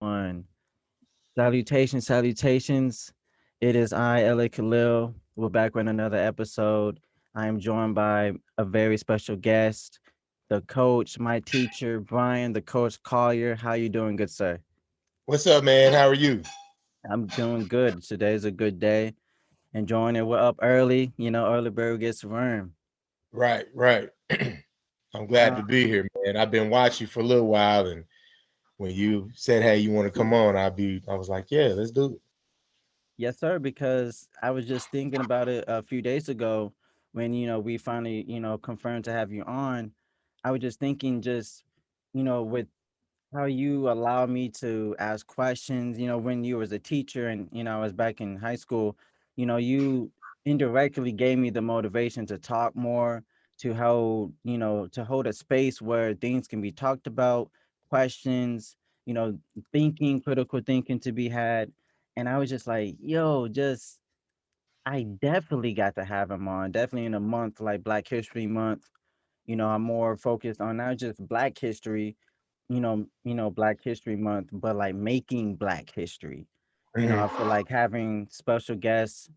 One. Salutations, salutations. It is I, L.A Khalil. We're back with another episode. I am joined by a very special guest, the coach, my teacher, Brian, the coach Collier. How you doing, good sir? What's up, man? How are you? I'm doing good. Today's a good day. Enjoying it. We're up early. Early bird gets the worm. Right, right. I'm glad Uh, to be here, man. I've been watching for a little while, and when you said, "Hey, you want to come on?" I was like, "Yeah, let's do it." yes, sir, because I was just thinking about it a few days ago when, we finally, confirmed to have you on. I was just thinking with how you allow me to ask questions, when you was a teacher and, I was back in high school, you indirectly gave me the motivation to talk more, to hold a space where things can be talked about, questions, critical thinking to be had. And I was just like, yo, I definitely got to have him on, definitely in a month like Black History Month. I'm more focused on not just Black history, Black History Month, but like making Black history. I Mhm. feel like having special guests,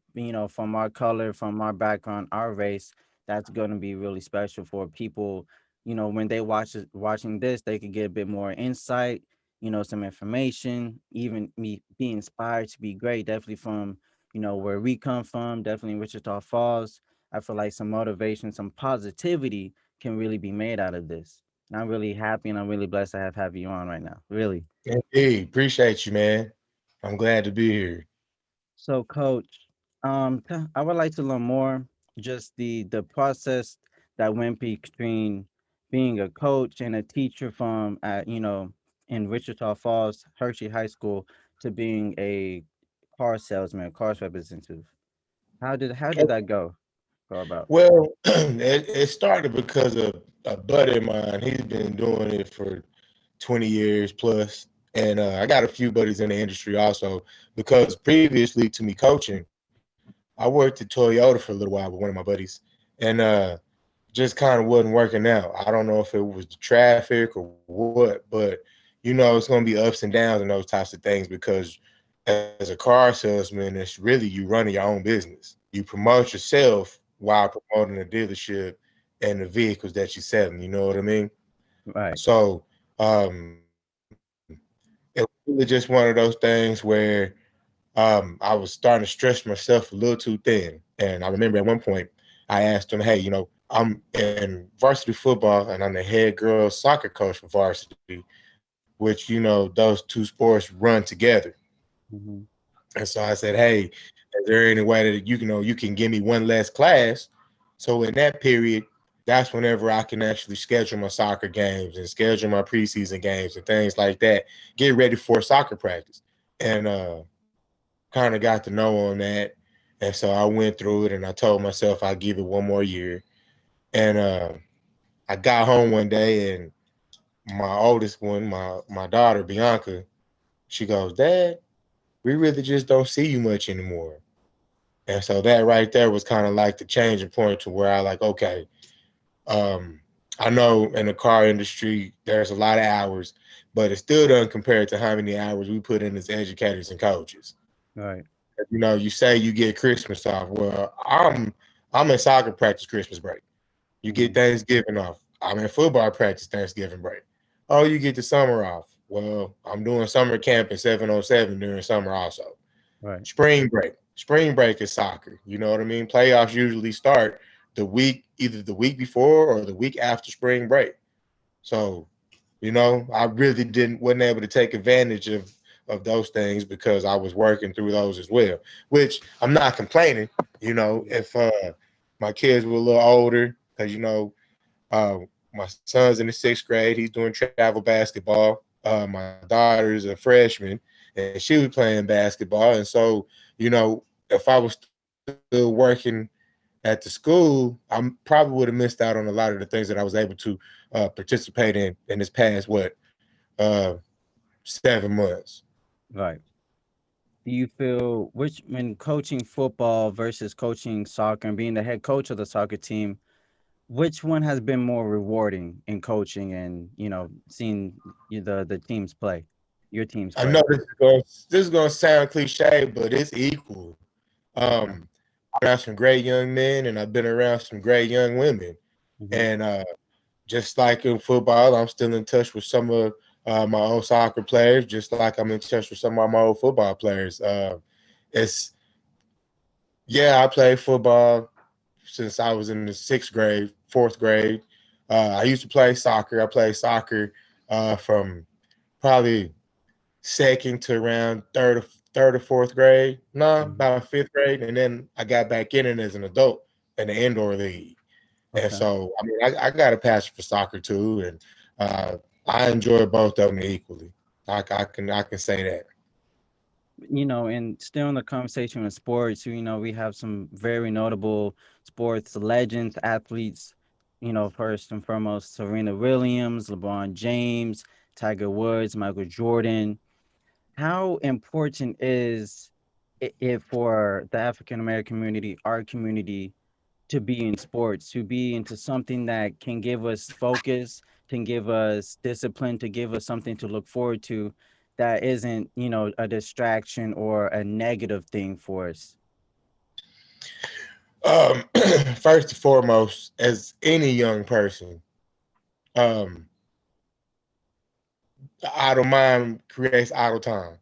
from our color, from our background, our race, that's going to be really special for people. When they watching this, they could get a bit more insight, some information, even me be inspired to be great. Definitely from, where we come from, definitely Wichita Falls. I feel like some motivation, some positivity can really be made out of this. And I'm really happy and I'm really blessed to have you on right now. Really. Indeed, appreciate you, man. I'm glad to be here. So, Coach, I would like to learn more just the process that went between being a coach and a teacher from in Wichita Falls, Hirschi High School, to being a car salesman, car representative. How did that go about? Well, it started because of a buddy of mine. He's been doing it for 20 years plus, and I got a few buddies in the industry also. Because previously to me coaching, I worked at Toyota for a little while with one of my buddies, and just kind of wasn't working out. I don't know if it was the traffic or what, but it's going to be ups and downs and those types of things because as a car salesman, it's really you running your own business. You promote yourself while promoting the dealership and the vehicles that you're selling. You know what I mean? Right. So it was really just one of those things where I was starting to stretch myself a little too thin. And I remember at one point I asked him, hey, I'm in varsity football and I'm the head girls soccer coach for varsity, which, those two sports run together. Hmm. And so I said, hey, is there any way that you can give me one less class? So in that period, that's whenever I can actually schedule my soccer games and schedule my preseason games and things like that. Get ready for soccer practice. And kind of got to know on that. And so I went through it and I told myself I'd give it one more year. And I got home one day and my oldest one, my daughter Bianca, she goes, Dad, we really just don't see you much anymore. And so that right there was kind of like the changing point to where I like, okay, um, I know in the car industry there's a lot of hours, but it still doesn't compare to how many hours we put in as educators and coaches. Right. You say you get Christmas off. Well, I'm in soccer practice Christmas break. You get Hmm. Thanksgiving off. I'm in football practice Thanksgiving break. Oh, you get the summer off. Well, I'm doing summer camp in 707 during summer also. Right. Spring break. Spring break is soccer. You know what I mean? Playoffs usually start either the week before or the week after spring break. So, I really didn't wasn't able to take advantage of those things because I was working through those as well. Which I'm not complaining. If my kids were a little older, because uh, my son's in the 6th grade, he's doing travel basketball. My daughter is a freshman, and she was playing basketball, and so if I was still working at the school, I probably would have missed out on a lot of the things that I was able to participate in this past uh 7 months. Right. Do you feel which when coaching football versus coaching soccer and being the head coach of the soccer team, which one has been more rewarding in coaching and, seeing the teams play? Your team's I know player. this is gonna sound cliche, but it's equal. Okay. I've been around some great young men, and I've been around some great young women. Hmm. And just like in football, I'm still in touch with some of my old soccer players, just like I'm in touch with some of my old football players. It's Yeah, I played football since I was in the sixth grade, fourth grade. I used to play soccer. I played soccer from probably second to around third or fourth grade. No, Hmm. about fifth grade, and then I got back in it as an adult in the indoor league. And Okay. so, I mean, I got a passion for soccer too, and I enjoy both of them equally. I can say that. And still in the conversation with sports, we have some very notable sports legends, athletes, first and foremost, Serena Williams, LeBron James, Tiger Woods, Michael Jordan. How important is it for the African American community, our community, to be in sports, to be into something that can give us focus, can give us discipline, to give us something to look forward to that isn't, a distraction or a negative thing for us. Um, First and foremost, as any young person, um, idle mind creates idle time,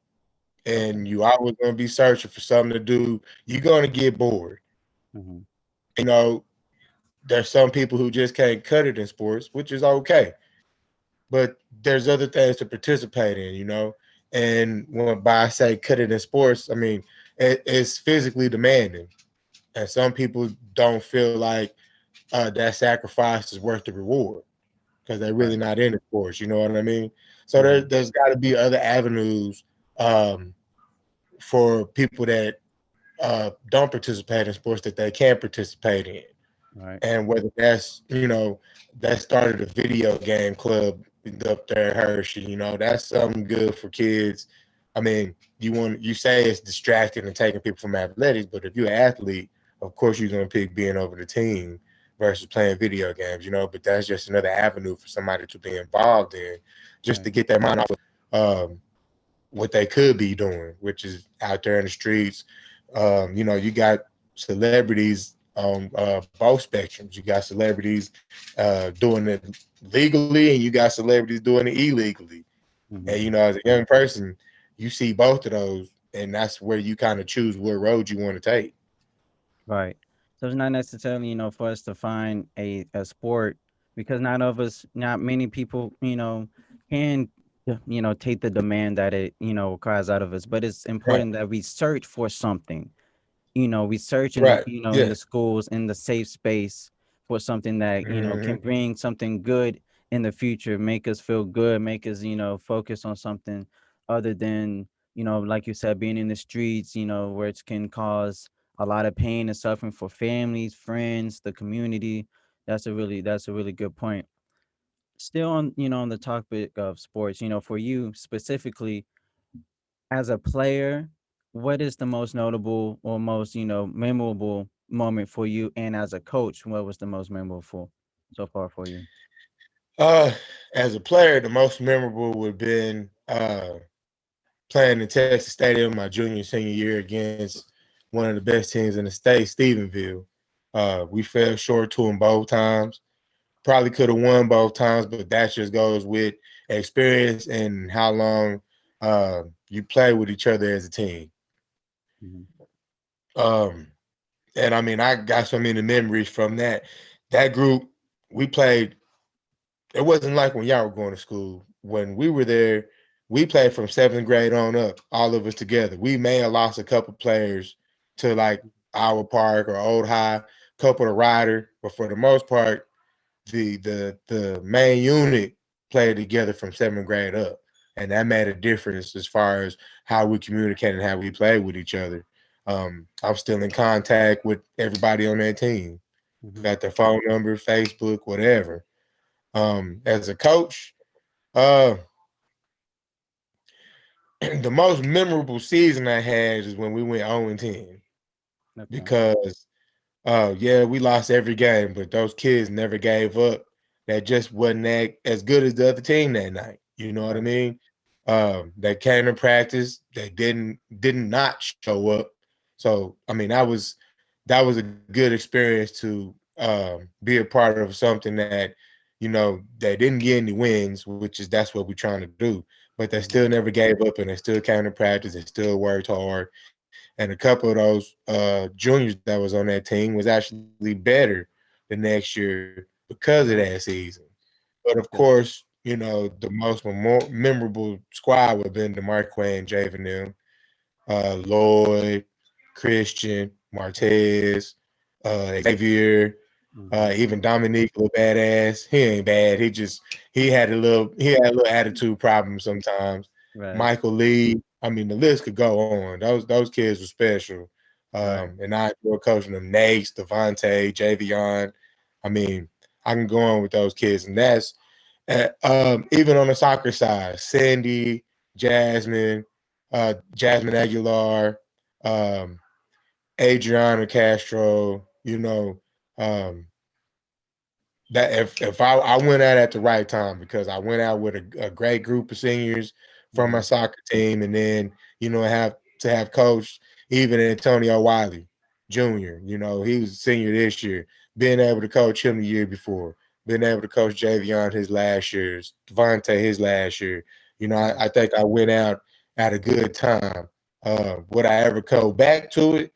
Okay. and you always gonna be searching for something to do. You're gonna get bored. Hmm. You know, there's some people who just can't cut it in sports, which is okay. But there's other things to participate in. And when by I say cut it in sports, I mean it's physically demanding, and some people don't feel like that sacrifice is worth the reward because they're really Right. not into sports. You know what I mean? So Hmm. there's got to be other avenues um, for people that don't participate in sports that they can participate in. Right. And whether that started a video game club up there at Hirschi, that's something good for kids. I mean, you say it's distracting and taking people from athletics, but if you're an athlete, of course you're gonna pick being over the team versus playing video games, but that's just another avenue for somebody to be involved in, just Right. to get their mind off of what they could be doing, which is out there in the streets. You got celebrities on both spectrums. You got celebrities doing it legally, and you got celebrities doing it illegally. And Hmm. as a young person, you see both of those, and that's where you kind of choose what road you want to take. Right. So it's not necessarily, for us to find a sport, because not many people, can, take the demand that it, requires out of us. But it's Right. important that we search for something. We search in the, Right. in the Yeah. schools, in the safe space, for something that, can Hmm. bring something good in the future, make us feel good, make us, focus on something other than, like you said, being in the streets, where it can cause a lot of pain and suffering for families, friends, the community. That's a really good point. Still on, on the topic of sports, for you specifically, as a player, what is the most notable or most, memorable moment for you? And as a coach, what was the most memorable so far for you? Uh, as a player, the most memorable would have been playing in Texas Stadium my junior senior year against one of the best teams in the state, Stephenville. We fell short to them both times. Probably could have won both times, but that just goes with experience and how long you play with each other as a team. Mhm. Um, and I mean, I got so many memories from that group. We played. It wasn't like when y'all were going to school. When we were there, we played from seventh grade on up, all of us together. We may have lost a couple players to like our park or old high, couple to rider, but for the most part, the main unit played together from seventh grade up, and that made a difference as far as how we communicate and how we play with each other. I'm still in contact with everybody on that team. Mhm. Got their phone number, Facebook, whatever. As a coach, uh, the most memorable season I had is when we went 0-10 Okay. because yeah, we lost every game, but those kids never gave up. That just wasn't that as good as the other team that night. You know what I Right. mean? They came to practice. They did not show up. So I mean, that was a good experience to be a part of something that, they didn't get any wins, which is that's what we're trying to do. But they still Mhm. never gave up, and they still came to practice. They still worked hard. And a couple of those juniors that was on that team was actually better the next year because of that Right. season. But of Good. course, the most memorable squad would have been DeMarque and Javen, Lloyd, Christian, Martez, Xavier, Mhm. even Dominique, little badass. He ain't bad. He had a little attitude problem sometimes. Right. Michael Lee. I mean, the list could go on. Those kids were special. Right. And I enjoy coaching them. Nace, Devontae, Javion. I mean, I can go on with those kids, and that's even on the soccer side. Sandy, Jasmine, Jasmine Aguilar, um, Adriana Castro. Um, that if I went out at the right time because I went out with a great group of seniors from my Mhm. soccer team, and then have coached even Antonio Wiley Jr. He was a senior this year, being able to coach him the year before, being able to coach Javion his last years, Devontae his last year. Right. I think I went out at a good time. Would I ever go back to it?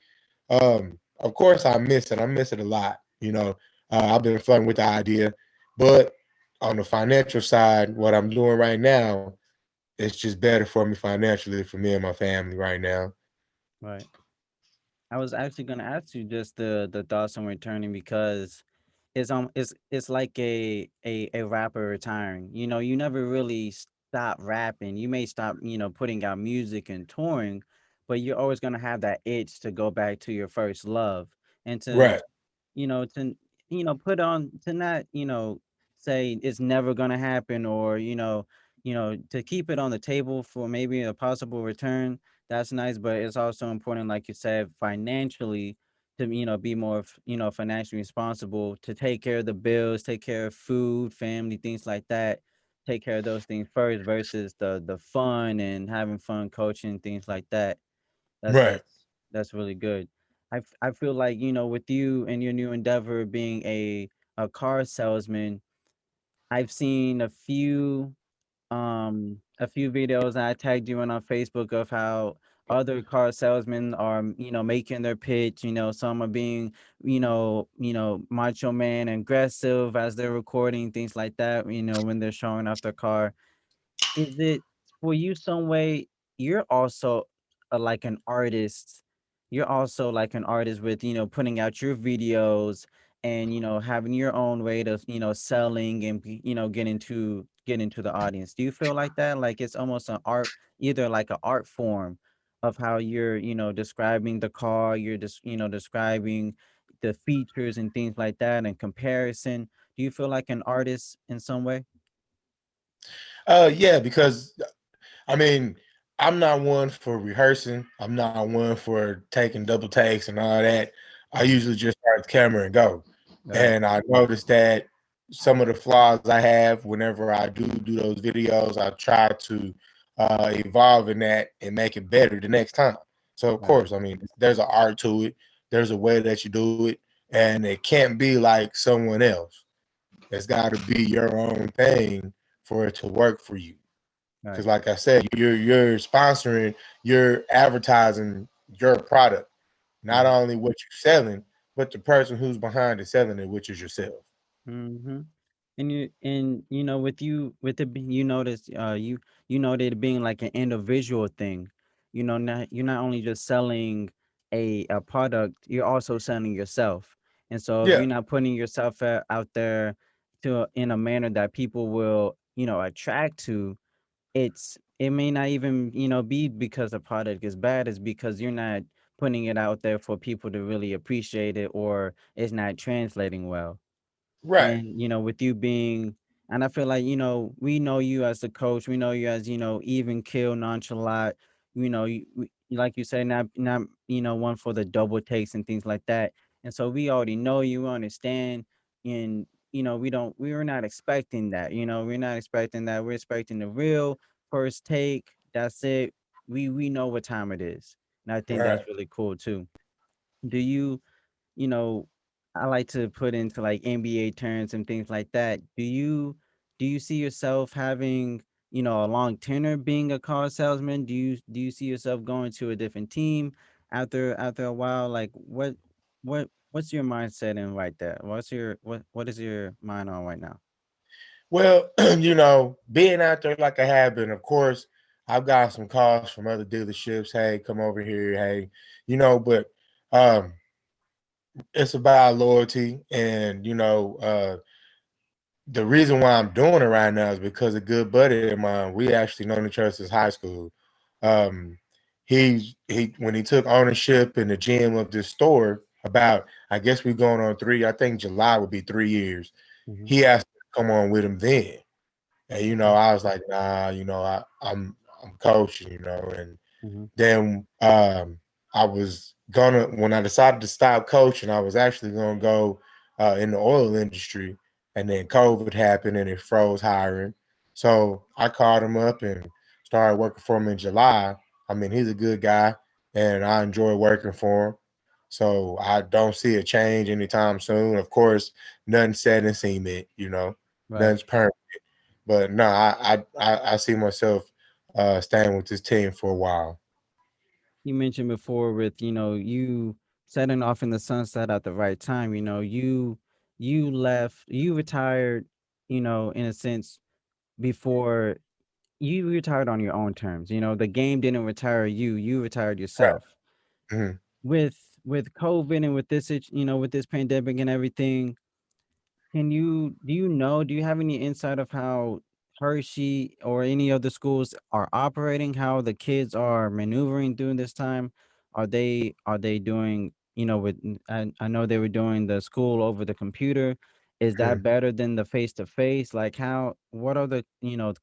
Of course, I miss it. I miss it a lot. I've been flirting with the idea, but on the financial side, what I'm doing right now, it's just better for me financially for me and my family right now. Right. I was actually gonna ask you just the thoughts on returning because it's like a rapper retiring. You know, you never really stop rapping. You may stop, putting out music and touring, but you're always gonna have that itch to go back to your first love and to Right, to put on to not say it's never going to happen or to keep it on the table for maybe a possible return. That's nice, but it's also important, like you said, financially, to be more financially responsible, to take care of the bills, take care of food, family, things like that. Take care of those things first versus the fun and having fun coaching, things like that. that's right. that's that's really good. I feel like, with you and your new endeavor being a car salesman, I've seen a few videos, and I tagged you in on Facebook of how other car salesmen are, making their pitch. Some are being, macho man aggressive as they're recording, things like that, when they're showing off their car. Is it for you some way you're also like an artist? You're also like an artist with, putting out your videos and, having your own way of, selling and, get into the audience. Do you feel like that? Like it's almost an art, either like an art form of how you're, describing the car, you're just, describing the features and things like that and comparison. Do you feel like an artist in some way? Yeah, because I mean, I'm not one for rehearsing. I'm not one for taking double takes and all that. I Mhm. usually just start the camera and go. Right. And I noticed that some of the flaws I have whenever I do those videos, I try to evolve in that and make it better the next time. So of Right. course, I mean, there's an art to it. There's a way that you do it, and it can't be like someone else. It's got to be your own thing for it to work for you. Because, Right. like I said, you're sponsoring, you're advertising your product, not Mhm. only what you're selling, but the person who's behind it selling it, which is yourself. Mhm. And with you with it being, you know that it being like an individual thing. Not you're not only just selling a product, you're also selling yourself. And so if Yeah, you're not putting yourself out there to in a manner that people will, attract to, it may not even, be because the product is bad, it's because you're not putting it out there for people to really appreciate it, or it's not translating well. right, And, with you being, and I feel like, we know you as the coach, we know you as, even kill, nonchalant, like you say, not, one for the double takes and things like that. And so we already know you, we understand, and, we were not expecting that, we're not expecting that. We're expecting the real, first take, that's it. We know what time it is. And I think Right. that's really cool too. Do you, you know, I like to put into like NBA terms and things like that. Do you see yourself having, a long tenure being a car salesman? Do you see yourself going to a different team after a while? Like what's your mindset in right there? What is your mind on right now? Well, being out there like I have been, of course, I've got some calls from other dealerships. Hey, come over here. Hey, but um, it's about loyalty, and the reason why I'm doing it right now is because a good buddy of mine. We actually known each other since high school. Um, he when he took ownership in the GM of this store about, I guess we're going on three. I think July would be 3 years. Hmm. He asked me to come on with him then. And Okay. I was like, nah, I'm coaching, and Hmm. then I was gonna when I decided to stop coaching, I was actually gonna go in the oil industry, and then COVID happened and it froze hiring. So I called him up and started working for him in July. I mean, he's a good guy, and I enjoy working for him. So I don't see a change anytime soon. Of course, nothing's set in cement, Right. nothing's permanent. But no, I see myself staying with this team for a while. You mentioned before with, you setting off in the sunset at the right time, you retired, in a sense before you retired on your own terms. The game didn't retire you, you retired yourself. Mhm. With COVID and with this, with this pandemic and everything, do you have any insight of how Hershey or any of the schools are operating, how the kids are maneuvering during this time? Are they doing, I know they were doing the school over the computer. Is that Mhm. better than the face to face? Like what are the,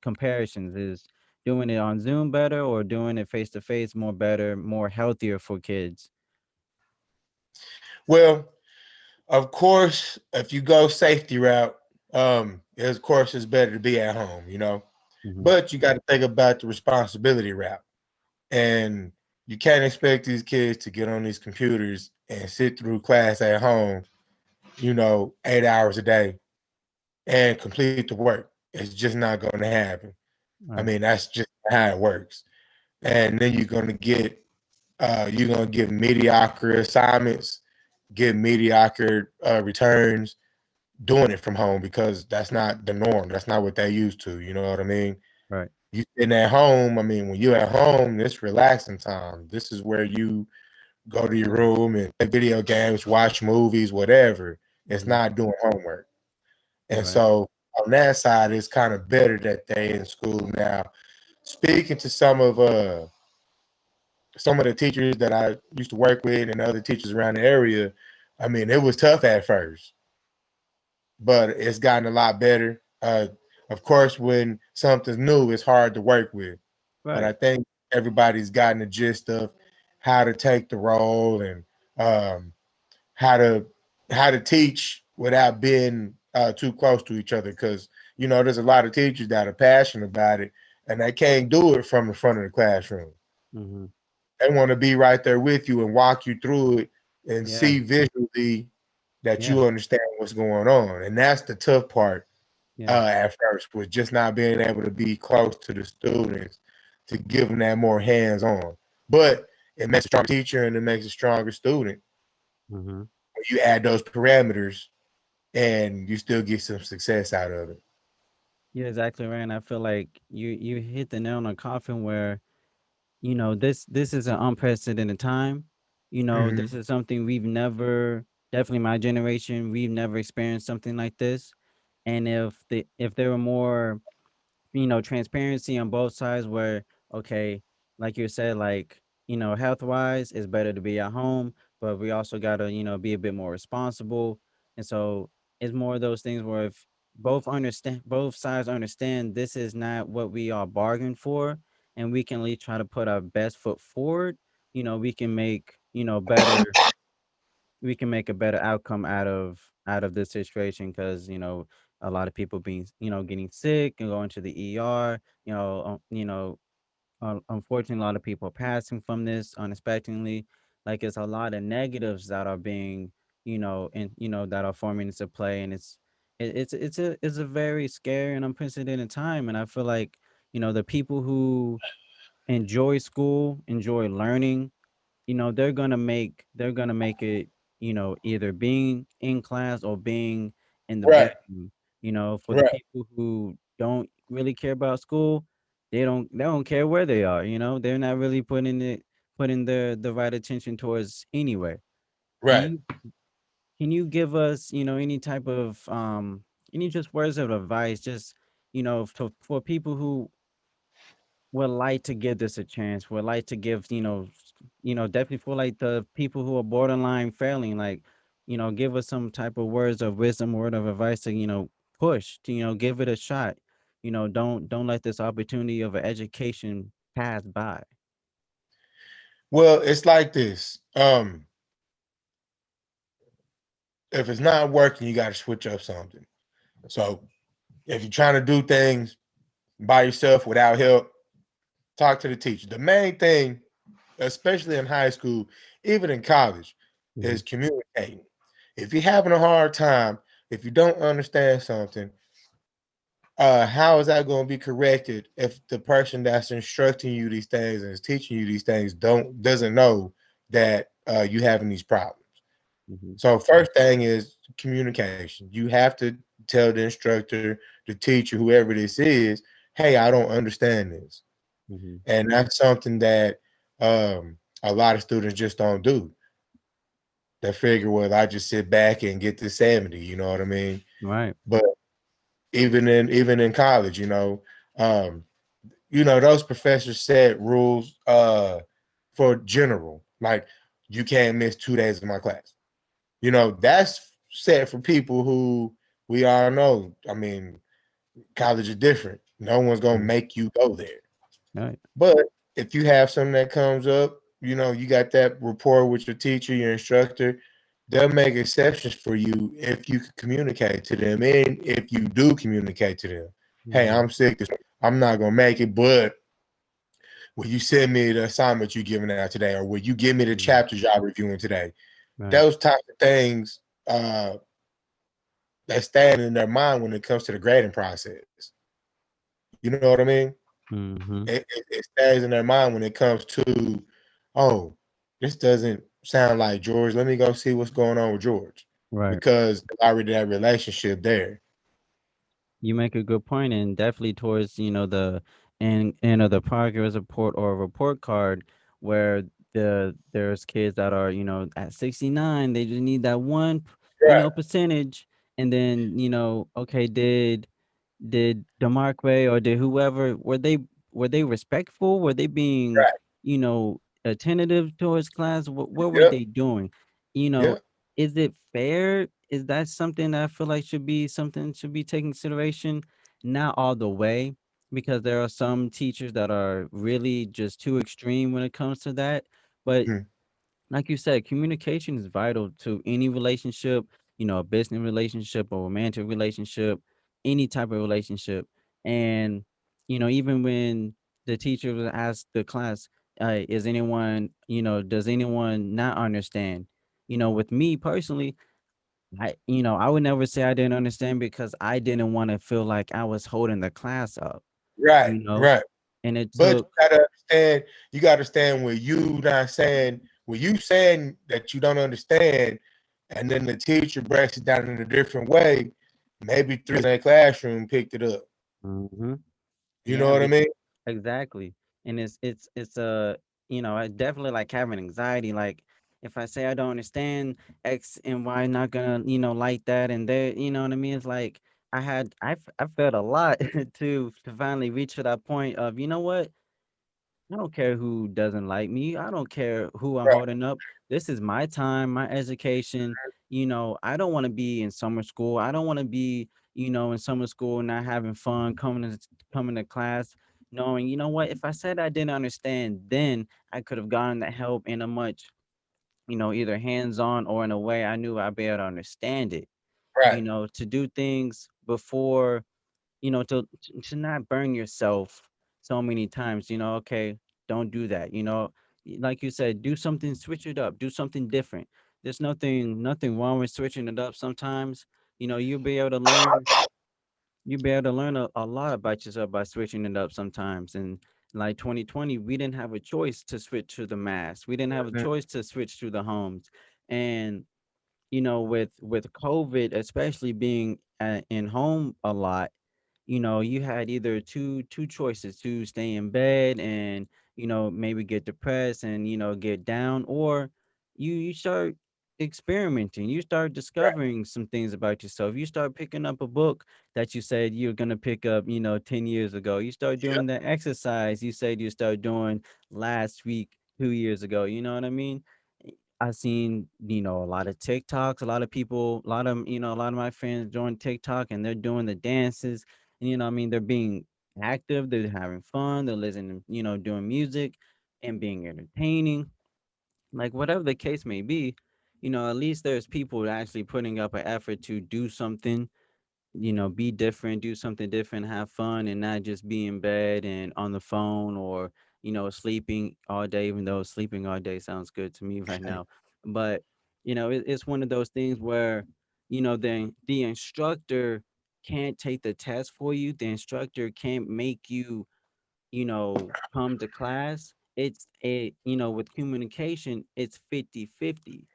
comparisons? Is doing it on Zoom better or doing it face to face more better, more healthier for kids? Well, of course, if you go safety route, of course it's better to be at home. Hmm. But you got to think about the responsibility route, and you can't expect these kids to get on these computers and sit through class at home, 8 hours a day and complete the work. It's just not going to happen. I Right. mean, that's just how it works. And then you're gonna give mediocre assignments, get mediocre returns doing it from home because that's not the norm. That's not what they used to. You know what I mean? Right. You sitting at home. I mean, when you're at home, it's relaxing time. This is where you go to your room and play video games, watch movies, whatever. It's Hmm. not doing homework. And Right. so on that side, it's kind of better that they in school now. Speaking to some of the teachers that I used to work with and other teachers around the area, I mean, it was tough at first, but it's gotten a lot better. Of course, when something's new, it's hard to work with, but I Right. think everybody's gotten the gist of how to take the role and um, how to how to teach without being too close to each other. Because there's a lot of teachers that are passionate about it, and they can't do it from the front of the classroom. Hmm. They want to be right there with you and walk you through it and Yeah. see visually that Yeah. you understand what's going on. And that's the tough part Yeah. at first, was just not being able to be close to the students to give them that more hands on. But it makes a stronger teacher and it makes a stronger student Hmm. when you add those parameters and you still get some success out of it. You're exactly right. And I feel like you hit the nail on the coffin where, this is an unprecedented time. Mm-hmm. This is something we've never, definitely my generation, we've never experienced something like this. And if there were more, transparency on both sides where, okay, like you said, like, health wise, it's better to be at home, but we also got to, be a bit more responsible. And so it's more of those things where if both sides understand this is not what we are bargained for, and we can at least try to put our best foot forward, we can make, we can make a better outcome out of this situation because a lot of people being, getting sick and going to the ER. Unfortunately, a lot of people passing from this unexpectedly. Like it's a lot of negatives that are being, and that are forming into play, and it's a very scary and unprecedented time. And I feel like the people who enjoy school, enjoy learning, they're gonna make it, either being in class or being in the Right, bedroom. For the right. people who don't really care about school, they don't care where they are, they're not really putting the right attention towards anywhere. Do Right. you Can you give us, any type of any just words of advice, just for people who would like to give this a chance, would like to give, definitely for like the people who are borderline failing, like, give us some type of words of wisdom, word of advice to, push, to, give it a shot. Don't let this opportunity of an education pass by. Well, it's like this. If it's not working, you got to switch up something. So if you're trying to do things by yourself without help, talk to the teacher. The main thing, especially in high school, even in college, Hmm. is communicating. If you're having a hard time, if you don't understand something, how is that going to be corrected if the person that's instructing you these things and is teaching you these things doesn't know that you having these problems? Hmm. So first thing is communication. You have to tell the instructor, the teacher, whoever this is, hey, I don't understand this. Hmm. And that's something that a lot of students just don't do. They figure, well, I just sit back and get to 70, you know what I mean? Right. But even in college, um, those professors set rules for general, like you can't miss 2 days of my class. That's set for people who we all know. I mean, college is different. No one's gonna Right. make you go there. Right. But if you have something that comes up, you got that rapport with your teacher, your instructor, they'll make exceptions for you if you can communicate to them. And if you do communicate to them, hey, Hmm. I'm sick. I'm not gonna make it, but will you send me the assignment you giving out today, or will you give me the Hmm. chapters y'all reviewing today? Right. Those type of things that stand in their mind when it comes to the grading process. You know what I mean? Hmm. It stays in their mind when it comes to, oh, this doesn't sound like George. Let me go see what's going on with George Right. because there's already that relationship there. You make a good point, and definitely towards the end of the progress report or report card, where there's kids that are at 69, they just need that one Right, percentage, and then okay, did DeMarque or did whoever, were they respectful? Were they being, right. attentive towards class? What were Yep, they doing? You know, yep. is it fair? Is that something that I feel like should be taken consideration? Not all the way, because there are some teachers that are really just too extreme when it comes to that. But Mhm. like you said, communication is vital to any relationship, a business relationship, a romantic relationship, any type of relationship. And, even when the teacher was asked the class, does anyone not understand? With me personally, I would never say I didn't understand because I didn't want to feel like I was holding the class up, Right, you know, right. and it But took, you gotta understand. You gotta understand when you not saying when you saying that you don't understand, and then the teacher breaks it down in a different way. Maybe three in that classroom picked it up. Mhm. You know Yeah, what I mean? exactly. And I definitely like having anxiety. Like if I say I don't understand X and Y, not gonna, like that. And there, you know what I mean? It's like I felt a lot to finally reach to that point of, you know what? I don't care who doesn't like me. I don't care who I'm Right, holding up. This is my time, my education. I don't want to be in summer school. I don't want to be, in summer school not having fun, coming to class, knowing, what, if I said I didn't understand, then I could have gotten the help in a much, either hands-on or in a way I knew I'd be able to understand it, right, to do things before, to not burn yourself so many times. Okay, don't do that. Like you said, do something, switch it up, do something different. There's nothing wrong with switching it up sometimes. You'll be able to learn. You'll be able to learn a lot about yourself by switching it up sometimes. And like 2020, we didn't have a choice to switch to the mass. We didn't have a Mhm. choice to switch to the homes. And with COVID, especially being in home a lot, you had either two choices: to stay in bed and maybe get depressed and get down, or you start experimenting, you start Right. discovering some things about yourself, you start picking up a book that you said you're going to pick up 10 years ago, you start Yeah. doing the exercise you said you start doing last week, 2 years ago. You know what I mean? I've seen, a lot of TikToks, a lot of people, a lot of my friends join TikTok and they're doing the dances. And, I mean, they're being active, they're having fun, they're listening, doing music and being entertaining. Like whatever the case may be, at least there's people actually putting up an effort to do something, be different, do something different, have fun, and not just be in bed and on the phone or, sleeping all day, even though sleeping all day sounds good to me right now. But, it's one of those things where, the instructor can't take the test for you. The instructor can't make you come to class. With communication, it's 50-50.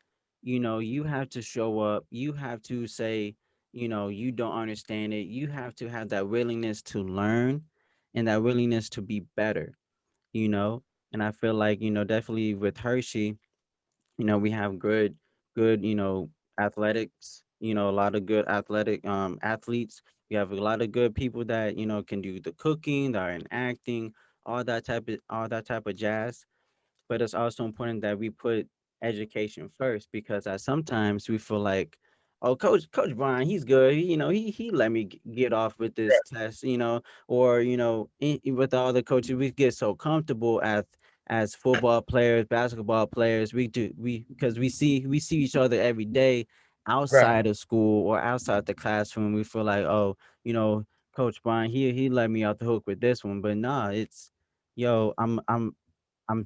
You have to show up, you have to say, you don't understand it, you have to have that willingness to learn and that willingness to be better, you know and I feel like, definitely with Hershey, we have good, athletics, a lot of good athletic athletes. We have a lot of good people that, can do the cooking, that are in acting, all that type of jazz. But it's also important that we put education first, because sometimes we feel like, oh, Coach Brian, he's good. He let me get off with this test, or with the other coaches, we get so comfortable as football players, basketball players. We because we see each other every day Right. outside of school or outside the classroom. We feel like, oh, Coach Brian, he let me off the hook with this one. But nah, it's, yo, I'm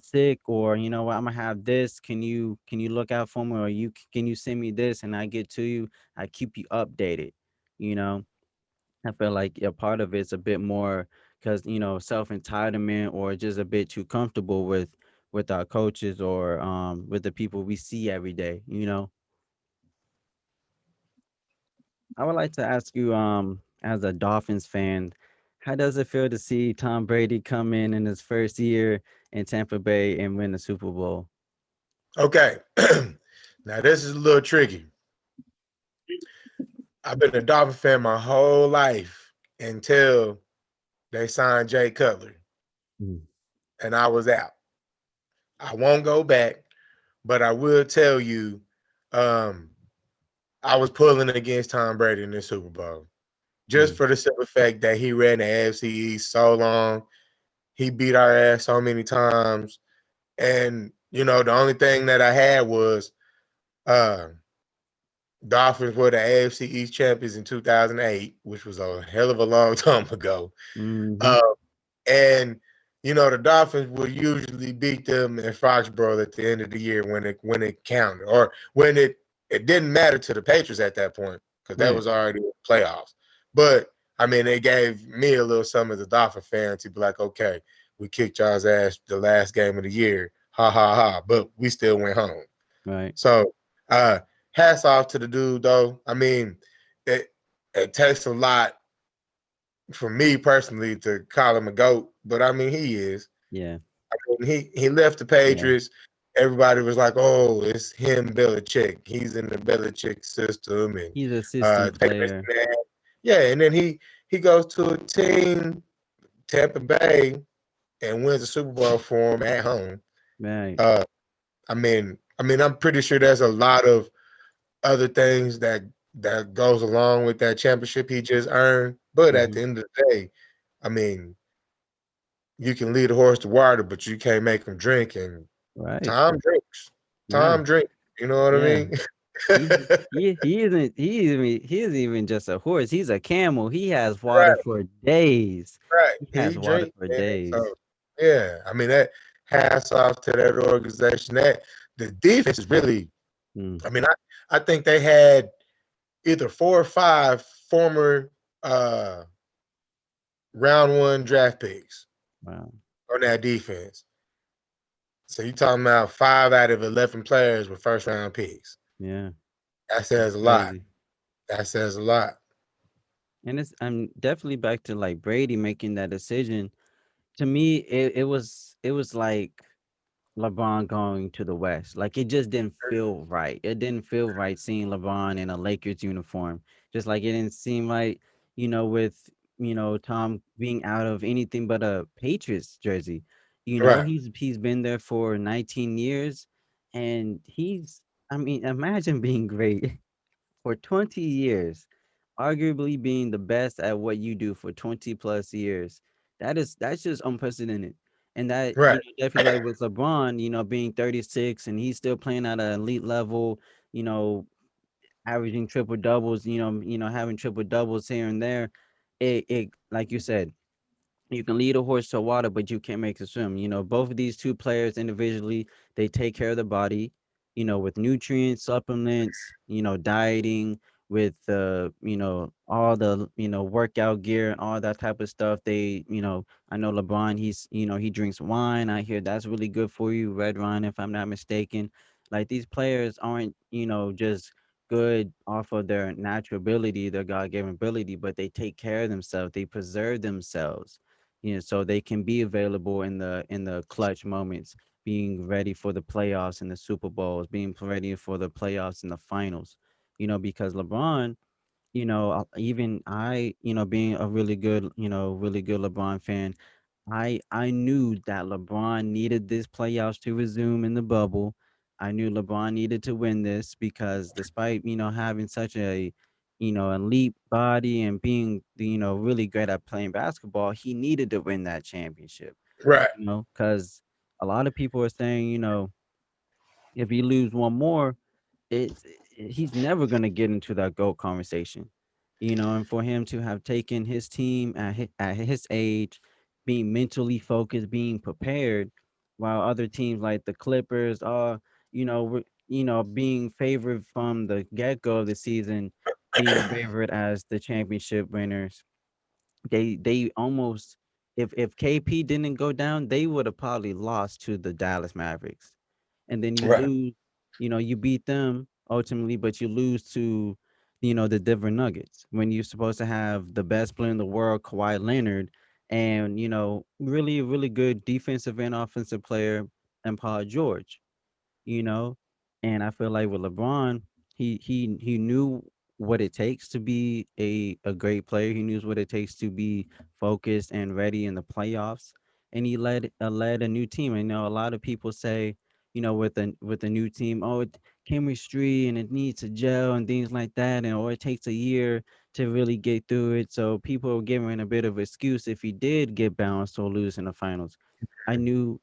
sick, or what, I'm gonna have this. Can you look out for me, or can you send me this and I get to you? I keep you updated. You know, I feel like a part of it's a bit more because self entitlement, or just a bit too comfortable with our coaches, or with the people we see every day. I would like to ask you, as a Dolphins fan, how does it feel to see Tom Brady come in his first year in Tampa Bay and win the Super Bowl? Okay. Now this is a little tricky. I've been a Dolphin fan my whole life until they signed Jay Cutler, Mm. and I was out. I won't go back, but I will tell you, um, I was pulling against Tom Brady in this Super Bowl just Mm. for the simple fact that he ran the AFC East so long. He beat our ass so many times, and the only thing that I had was uh, Dolphins were the AFC East champions in 2008, which was a hell of a long time ago. Mhm. Uh, and the Dolphins would usually beat them in Foxborough at the end of the year when it counted, or when it didn't matter to the Patriots at that point because that Right. was already playoffs. But I mean, it gave me a little something as a Dolphin fan to be like, okay, we kicked y'all's ass the last game of the year, ha ha ha, but we still went home. Right. So, uh, hats off to the dude, though. I mean, it it takes a lot for me personally to call him a goat, but I mean he is. Yeah. When he left the Yeah. Patriots, everybody was like, "Oh, it's him, Belichick. He's in the Belichick system," and He's a system they this player. and that. Yeah, and then he goes to a team, Tampa Bay, and wins the Super Bowl for him at home. Right. Uh, I mean, I'm pretty sure there's a lot of other things that goes along with that championship he just earned. But at Mhm. the end of the day, I mean, you can lead a horse to water, but you can't make him drink. And Right. Tom drinks. Right. Tom drinks. You know what I Yeah. mean? He isn't even just a horse. He's a camel. He has water Right, for days. right. He has He water drink, for man. days. So yeah, I mean that hats off to that organization. That the defense is really. Mm, I mean, I think they had either 4 or 5 former uh round one draft picks wow. on that defense. So you talking about 5 out of 11 players were first round picks. Yeah, That that's says a lot. crazy. That says a lot. And it's I'm definitely back to like Brady making that decision. To me, it was like LeBron going to the West. Like it just didn't feel right. It didn't feel right seeing LeBron in a Lakers uniform. Just like it didn't seem right, with Tom being out of anything but a Patriots jersey. Right, He's been there for 19 years, and I mean, imagine being great for 20 years, arguably being the best at what you do for 20 plus years. That's just unprecedented. And that, right, definitely like with LeBron, being 36 and he's still playing at an elite level, you know, averaging triple doubles, having triple doubles here and there. It like you said, you can lead a horse to water, but you can't make it swim. Both of these two players individually, they take care of the body, with nutrients, supplements, dieting, with all the workout gear and all that type of stuff. I know LeBron, he drinks wine. I hear that's really good for you, red wine, if I'm not mistaken. Like these players aren't, just good off of their natural ability, their God-given ability, but they take care of themselves, they preserve themselves, so they can be available in the clutch moments, being ready for the playoffs and the Super Bowls, being ready for the playoffs and the finals. Because LeBron, even I, being a really good LeBron fan, I knew that LeBron needed this playoffs to resume in the bubble. I knew LeBron needed to win this because despite, having such a, elite body and being, really great at playing basketball, he needed to win that championship, right, because a lot of people are saying, if you lose one more, he's never gonna get into that GOAT conversation, and for him to have taken his team at his age, being mentally focused, being prepared, while other teams like the Clippers are, being favored from the get-go of the season, being favored as the championship winners. They almost, if KP didn't go down, they would have probably lost to the Dallas Mavericks. And then you right, lose, you beat them ultimately, but you lose to, the Denver Nuggets when you're supposed to have the best player in the world, Kawhi Leonard, and really, really good defensive and offensive player, and Paul George, you know. And I feel like with LeBron, he knew what it takes to be a great player. He knew what it takes to be focused and ready in the playoffs. And he led a new team. I know a lot of people say, with a new team, oh, chemistry and it needs to gel and things like that, and or it takes a year to really get through it. So people are giving a bit of excuse if he did get bounced or lose in the finals. I knew,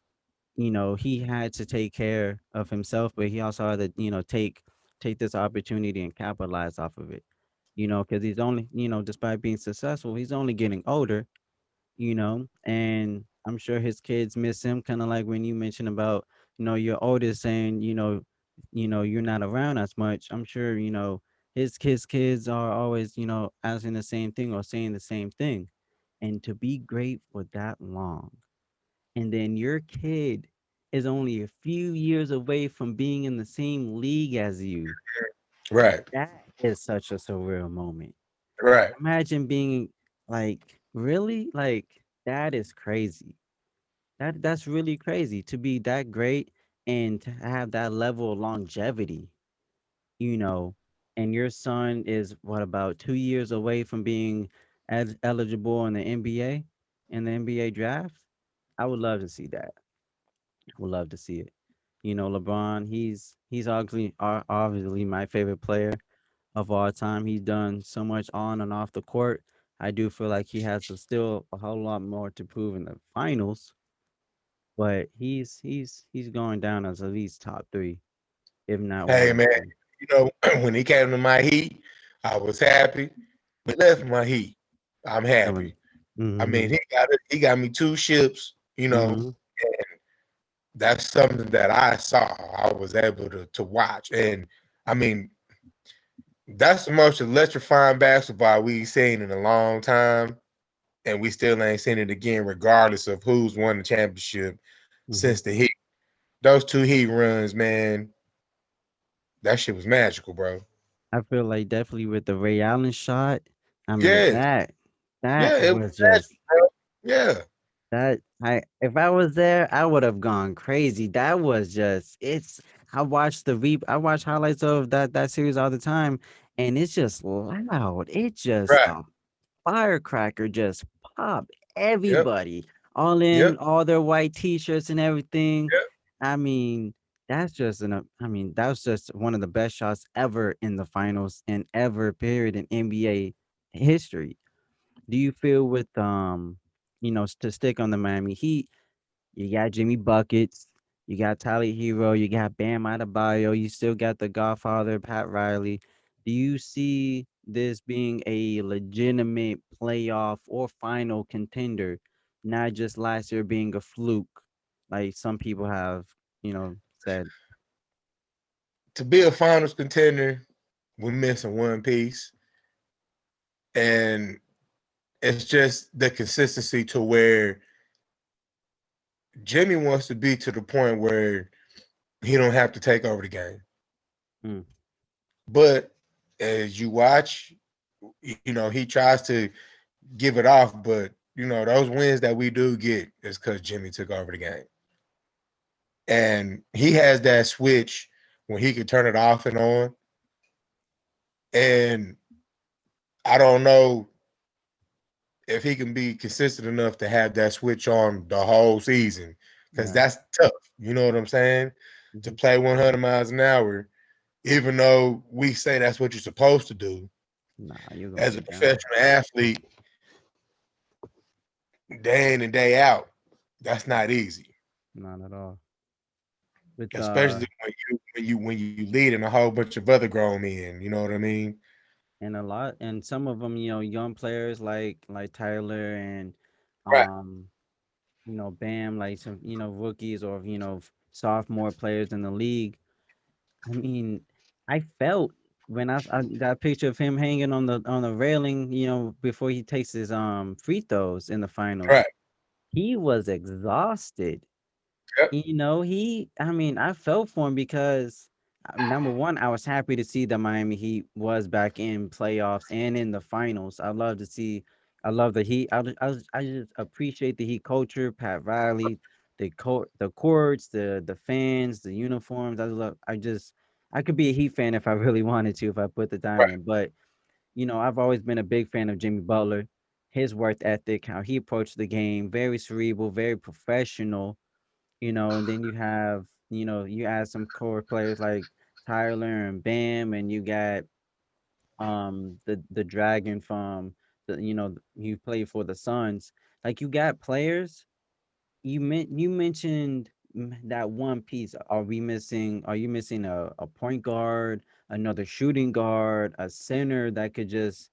he had to take care of himself, but he also had to, take this opportunity and capitalize off of it. Because he's only, despite being successful, he's only getting older. And I'm sure his kids miss him, kind of like when you mentioned about, your oldest saying, you're not around as much. I'm sure, his kids are always, asking the same thing or saying the same thing. And to be great for that long, and then your kid is only a few years away from being in the same league as you. right, That is such a surreal moment. right. Imagine being like, really? Like, that is crazy. That's really crazy to be that great and to have that level of longevity, you know. And your son is what, about 2 years away from being eligible in the NBA, in the NBA draft. I would love to see that. Would love to see it. LeBron, he's obviously my favorite player of all time. He's done so much on and off the court. I do feel like he has still a whole lot more to prove in the finals, but he's going down as at least top three, if not one Hey of man, them. you know, when he came to my Heat, I was happy. But left my Heat, I'm Feeling. happy. I mean, Mhm. he got me two ships, you know. Mhm. That's something that I saw. I was able to watch, and I mean, that's the most electrifying basketball we've seen in a long time, and we still ain't seen it again, regardless of who's won the championship Mhm. since the Heat. Those two Heat runs, man, that shit was magical, bro. I feel like definitely with the Ray Allen shot, I mean Yes, that yeah, it was was just magic, bro. Yeah, that I if I was there, I would have gone crazy. That was just it's I watch highlights of that series all the time and it's just loud. It just right. the firecracker just popped Yep, everybody all yep, in all their white t-shirts and everything. yep. I mean, I mean, that was just one of the best shots ever in the finals and ever period in NBA history. Do you feel with to stick on the Miami Heat, you got Jimmy Buckets, you got Tyler Hero, you got Bam Adebayo, you still got the Godfather Pat Riley. Do you see this being a legitimate playoff or final contender, not just last year being a fluke, like some people have, said? To be a finals contender, we're missing one piece, and it's just the consistency to where Jimmy wants to be to the point where he don't have to take over the game. Mm, But as you watch, he tries to give it off, but those wins that we do get is because Jimmy took over the game. And he has that switch when he can turn it off and on. And I don't know if he can be consistent enough to have that switch on the whole season, because right. that's tough. You know what I'm saying? To Hmm. play 100 miles an hour, even though we say that's what you're supposed to do Nah, you're gonna as a get down. professional athlete, day in and day out, that's not easy. Not at all. With Especially when you lead in a whole bunch of other grown men. You know what I mean? and a lot and some of them, young players like Tyler and Right, um Bam, like some, rookies or, sophomore players in the league. I mean, I felt when I got a picture of him hanging on the railing, before he takes his free throws in the finals. right. He was exhausted. Yep, I mean, I felt for him because number one, I was happy to see the Miami Heat was back in playoffs and in the finals. I love the Heat. I just appreciate the Heat culture, Pat Riley, the courts, the fans, the uniforms. I could be a Heat fan if I really wanted to, if I put the time right. in. But I've always been a big fan of Jimmy Butler, his work ethic, how he approached the game, very cerebral, very professional, and then you add some core players like Tyler and Bam, and you got the Dragon from you play for the Suns. Like you got players. You mentioned that one piece. Are you missing a point guard, another shooting guard, a center that could just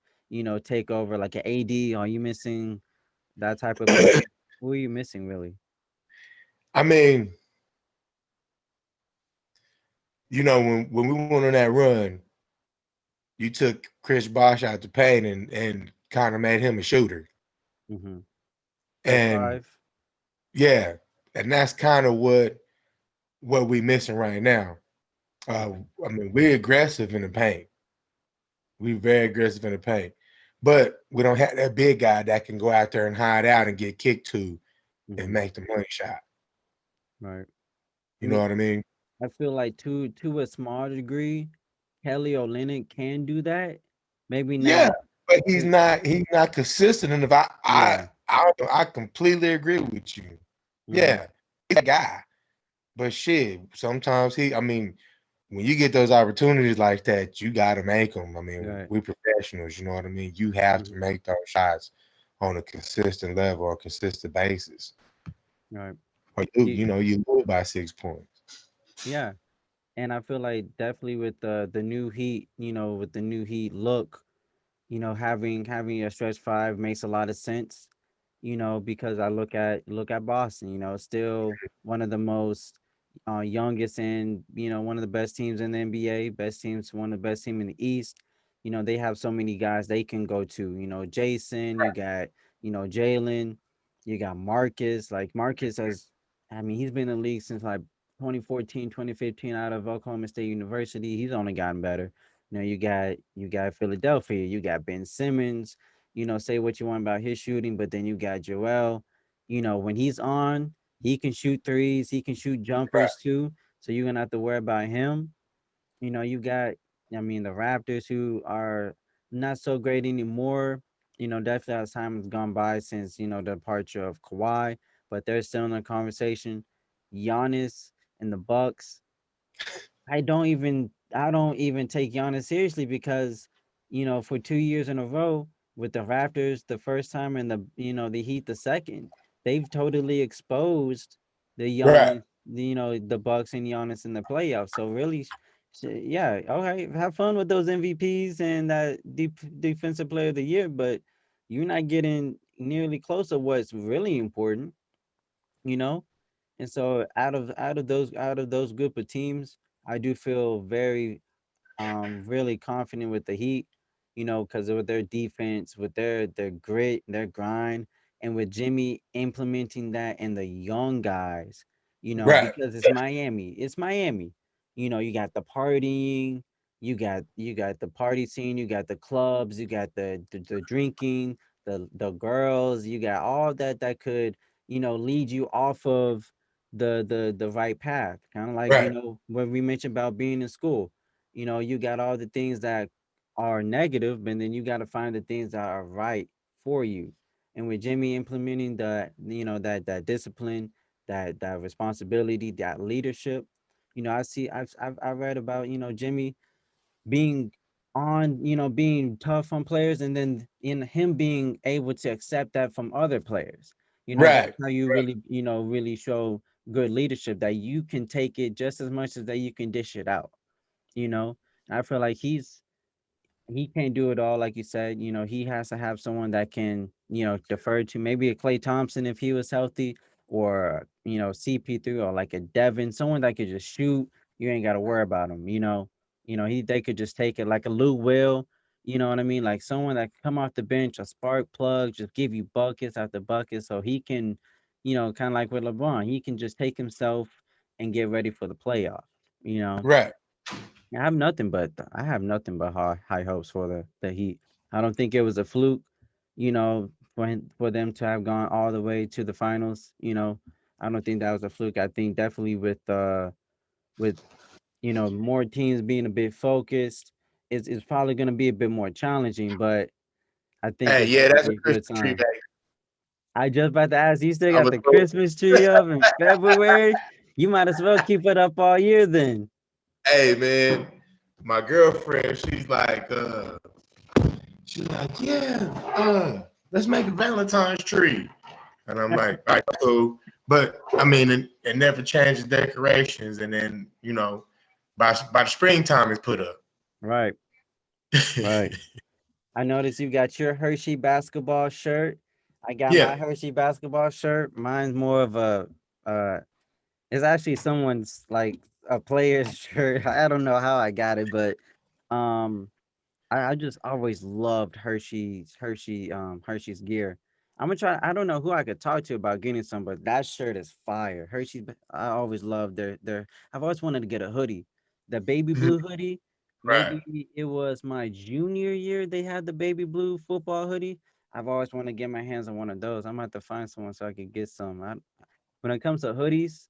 take over like an AD? Are you missing that type of player? Who are you missing really? I mean, when we went on that run, you took Chris Bosh out the paint and kind of made him a shooter. Hmm. At And five. yeah, and that's kind of what we missing right now. Uh, Right. I mean, we're aggressive in the paint. We're very aggressive in the paint, but we don't have that big guy that can go out there and hide out and get kicked to and Hmm. make the money shot. Right. I You know mean, what I mean? I feel like to a small degree, Kelly Olynyk can do that. Maybe Yeah, not. but he's To, not he's not consistent enough. yeah. I completely agree with you. Hmm. Yeah, he's a guy, but shit, sometimes I mean, when you get those opportunities like that, you got to make them. I mean, Right. we professionals, you know what I mean? You have to Hmm. make those shots on a consistent level or consistent basis, Right. or Do, you lose by 6 points. yeah. And I feel like definitely with the new Heat, with the new Heat look, having a stretch five makes a lot of sense, because I look at Boston, still one of the most youngest and one of the best teams in the NBA, best teams, one of the best team in the East. They have so many guys they can go to. Jason, you got Jalen, you got Marcus. Like Marcus has, I mean, he's been in the league since like 2014, 2015 out of Oklahoma State University. He's only gotten better. You got Philadelphia, you got Ben Simmons. Say what you want about his shooting, but then you got Joel. When he's on, he can shoot threes, he can shoot Right. jumpers too. So you're gonna have to worry about him. You got, I mean, the Raptors who are not so great anymore. Definitely as time has gone by since, the departure of Kawhi, but they're still in the conversation. Giannis and the Bucks, I don't even take Giannis seriously because, for 2 years in a row with the Raptors the first time and the Heat the second, they've totally exposed Right. the Bucks and Giannis in the playoffs. So really, yeah, okay, have fun with those MVPs and that defensive player of the year, but you're not getting nearly close to what's really important, you know? And so out of those group of teams, I do feel very really confident with the Heat, because with their defense, with their grit, their grind, and with Jimmy implementing that and the young guys, Right. because it's Miami. It's Miami. You got the partying, you got the party scene, you got the clubs, you got the drinking, the girls, you got all that could, lead you off of the right path. Kind of like, Right. when we mentioned about being in school. You got all the things that are negative, but then you got to find the things that are right for you. And with Jimmy implementing that discipline, that responsibility, that leadership, I read about Jimmy being being tough on players, and then in him being able to accept that from other players. That's Right. how you really show good leadership, that you can take it just as much as that you can dish it out you know. I feel like he can't do it all, like you said. He has to have someone that can, defer to, maybe a Clay Thompson if he was healthy, or CP3, or like a Devin, someone that could just shoot. You ain't got to worry about him. They could just take it like a Lou Will. You know what I mean? Like someone that come off the bench, a spark plug, just give you buckets after buckets, so he can, kind of like with LeBron, he can just take himself and get ready for the playoffs. You know. Right. I have nothing but high hopes for the Heat. I don't think it was a fluke, for them to have gone all the way to the finals. I don't think that was a fluke. I think definitely with more teams being a bit focused, it's probably going to be a bit more challenging. But I think Hey, it's yeah, going to that's a be a good Christmas tree time. day. I just about to ask, you still I got was the so, Christmas tree up in February? You might as well keep it up all year then. hey man, my girlfriend, she's like, yeah, let's make a Valentine's tree. And I'm like, all right, cool. But I mean, it never changes decorations. And then, by the springtime, it's put up. Right, right. I noticed you got your Hershey basketball shirt. I got Yeah. my Hershey basketball shirt. Mine's more of uh it's actually someone's like a player's shirt. I don't know how I got it, but um I just always loved Hershey's gear. I'm gonna try. I don't know who I could talk to about getting some, but that shirt is fire. I always loved their. I've always wanted to get a hoodie, the baby Mhm. blue hoodie. Right. Maybe it was my junior year they had the baby blue football hoodie. I've always wanted to get my hands on one of those. I'm gonna have to find someone so I could get some. When it comes to hoodies,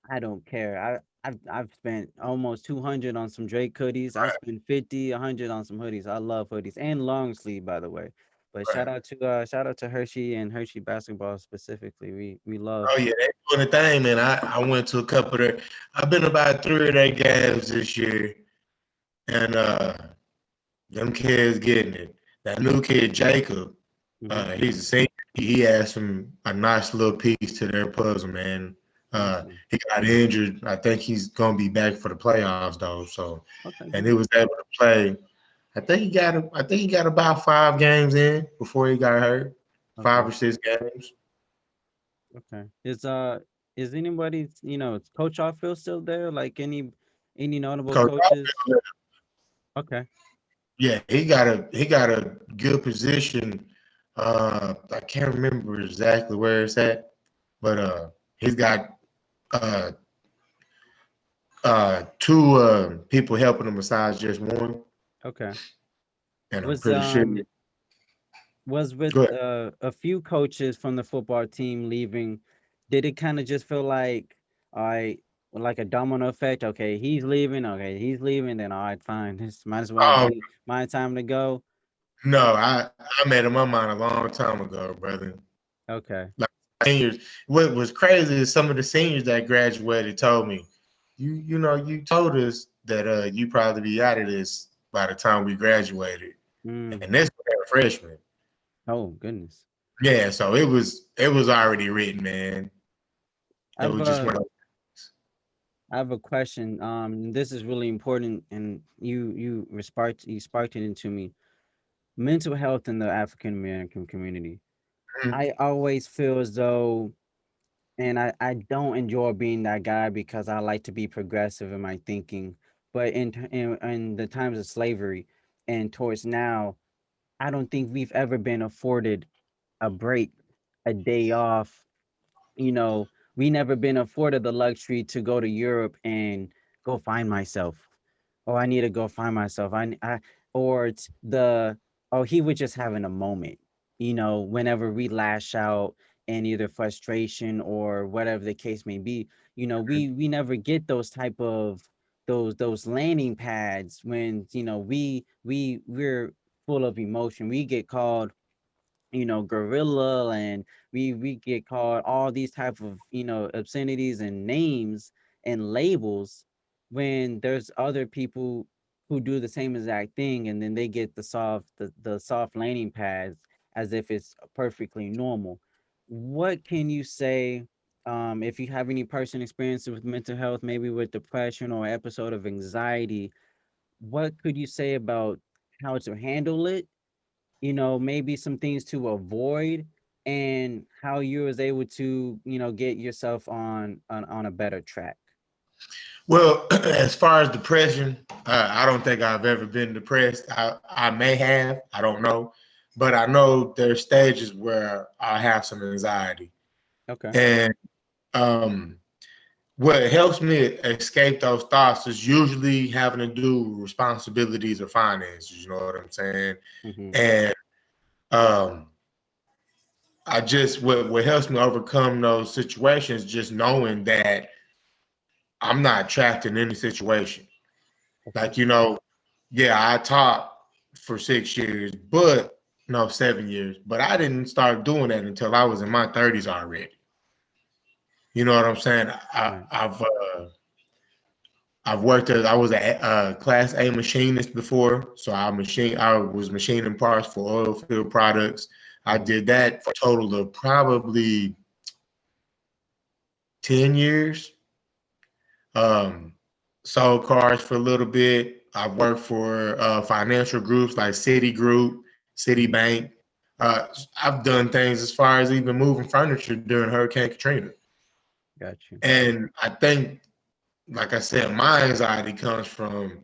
I don't care. I've spent almost 200 on some Drake hoodies. I spent 50, 100 on some hoodies. I love hoodies and long sleeve, by the way. But Right. shout out to Hershey and Hershey basketball specifically. We love. Oh yeah, they doing the thing, man. I went to a couple of their. I've been about 3 of their games this year, and them kids getting it. That new kid Jacob, Hmm. he's a senior. He had a nice little piece to their puzzle, man. Awesome. He got injured. I think he's gonna be back for the playoffs though. So, Okay, and he good. was able to play. I think he got about 5 games in before he got hurt. Five Okay, or six games. okay. Is anybody, is Coach Arfield still there? Like any notable Coach, coaches? Okay, yeah, he got a good position. I can't remember exactly where it's at, but he's got uh two people helping him besides just one, okay. and I'm Was pretty sure. was with Go ahead. a few coaches from the football team leaving, did it kind of just feel like, all right, like a domino effect? Okay, he's leaving. Okay, he's leaving. Then all right, fine. This might as well Oh be my time to go. no, I made up my mind a long time ago, brother. Okay. Like seniors, what was crazy is some of the seniors that graduated told me, you told us that you probably be out of this by the time we graduated, Mm. and this was a freshman. Oh goodness. Yeah, so it was already written, man. It I've was just uh one of I have a question. This is really important, and you sparked it into me. Mental health in the African American community. those. I always feel as though, and I don't enjoy being that guy because I like to be progressive in my thinking. But in the times of slavery and towards now, I don't think we've ever been afforded a break, a day off. You know, we never been afforded the luxury to go to Europe and go find myself. Oh, I need to go find myself. Or it's oh, he was just having a moment. Whenever we lash out in either frustration or whatever the case may be, we never get those type of those landing pads when we're full of emotion. We get called gorilla, and we get called all these type of obscenities and names and labels, when there's other people who do the same exact thing, and then they get the soft landing pads as if it's perfectly normal. What can you say, if you have any personal experiences with mental health, maybe with depression or episode of anxiety, what could you say about how to handle it, maybe some things to avoid, and how you was able to, get yourself on a better track. Well, as far as depression, I don't think I've ever been depressed. I may have, I don't know, but I know there's stages where I have some anxiety, Okay. and um, what helps me escape those thoughts is usually having to do with responsibilities or finances. You know what I'm saying? Mm-hmm. And um, what helps me overcome those situations, just knowing that I'm not trapped in any situation. Okay. Like, yeah, I taught for 6 years, but no, 7 years. But I didn't start doing that until I was in my 30s already. You know what I'm saying? Right. I've worked as I was a class A machinist before, so I was machining parts for oil field products. I Mm-hmm. did that for a total of probably 10 years. Um, Sold cars for a little bit. I've worked for financial groups like Citigroup, Mm-hmm. Citibank. I've done things as far as even moving furniture during Hurricane Katrina. Got you. And I think, like I said, my anxiety comes from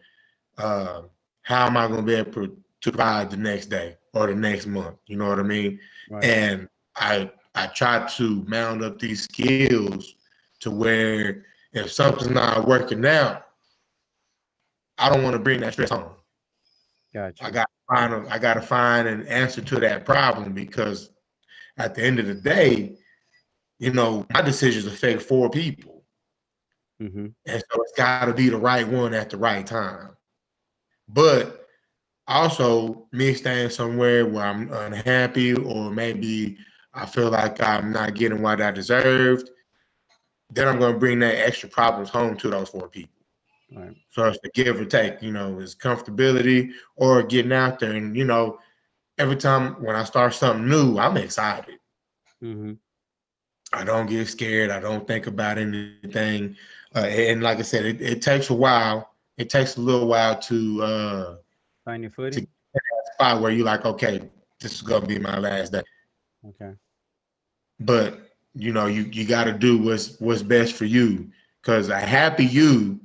uh, how am I going to be able to provide the next day or the next month? You know what I mean? Right. And I try to mount up these skills to where if something's not working out, I don't want to bring that stress home. Got I you. got I got to find an answer to that problem because at the end of the day, my decisions affect 4 people, Mm-hmm. and so it's got to be the right one at the right time. But also, me staying somewhere where I'm unhappy or maybe I feel like I'm not getting what I deserved, then I'm going to bring that extra problems home to those 4 people. Right. So it's the give or take, it's comfortability or getting out there. And, every time when I start something new, I'm excited. Mm-hmm. I don't get scared. I don't think about anything. And like I said, it takes a while. It takes a little while Find your to footing. get to that spot where you're like, okay, this is gonna be my last day. Okay. But you got to do what's best for you, because a happy you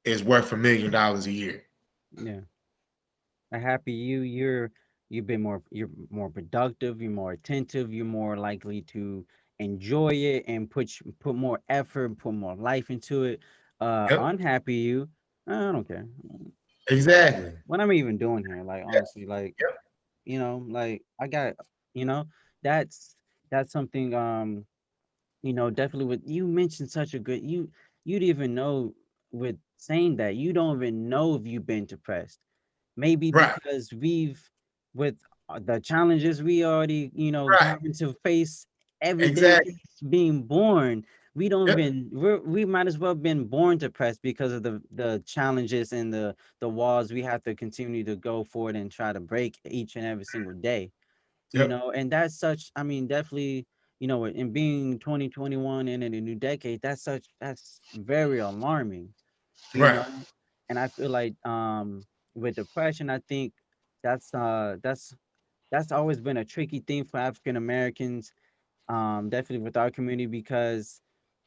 is worth $1 million a year. Yeah. A happy you, you're more productive, you're more attentive, you're more likely to enjoy it and put more effort, put more life into it. Yep, Unhappy you, I don't care. exactly. What am I even doing here? Like Yep, honestly, like yep, like I got, you know, that's that's something. Definitely. With you mentioned such a good you'd even know with saying that you don't even know if you've been depressed. Maybe right, because with the challenges we already, right, having to face every day exactly. since being born, we don't Yep, been we might as well been born depressed because of the challenges and the walls we have to continue to go forward and try to break each and every single day. yep, And that's such, I mean, definitely, in being 2021 and in a new decade, that's very alarming, you right. know. And I feel like with depression, I think that's uh that's that's always been a tricky thing for African Americans, definitely with our community, because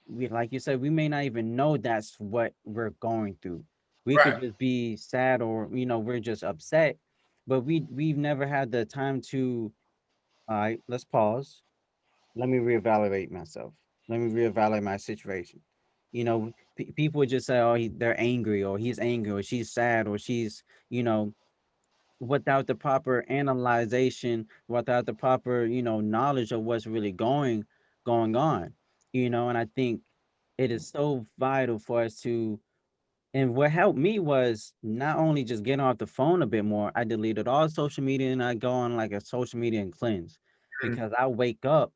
we, like you said, we may not even know that's what we're going through. We could Right. just be sad, or we're just upset, but we've never had the time to, all right, let's pause. Let me reevaluate myself. Let me reevaluate my situation. People would just say, "Oh, they're angry, or he's angry, or she's sad, or she's," you know, without the proper analyzation, without the proper, knowledge of what's really going on. And I think it is so vital for us to. And what helped me was not only just getting off the phone a bit more. I deleted all social media and I go on like a social media and cleanse, because I wake up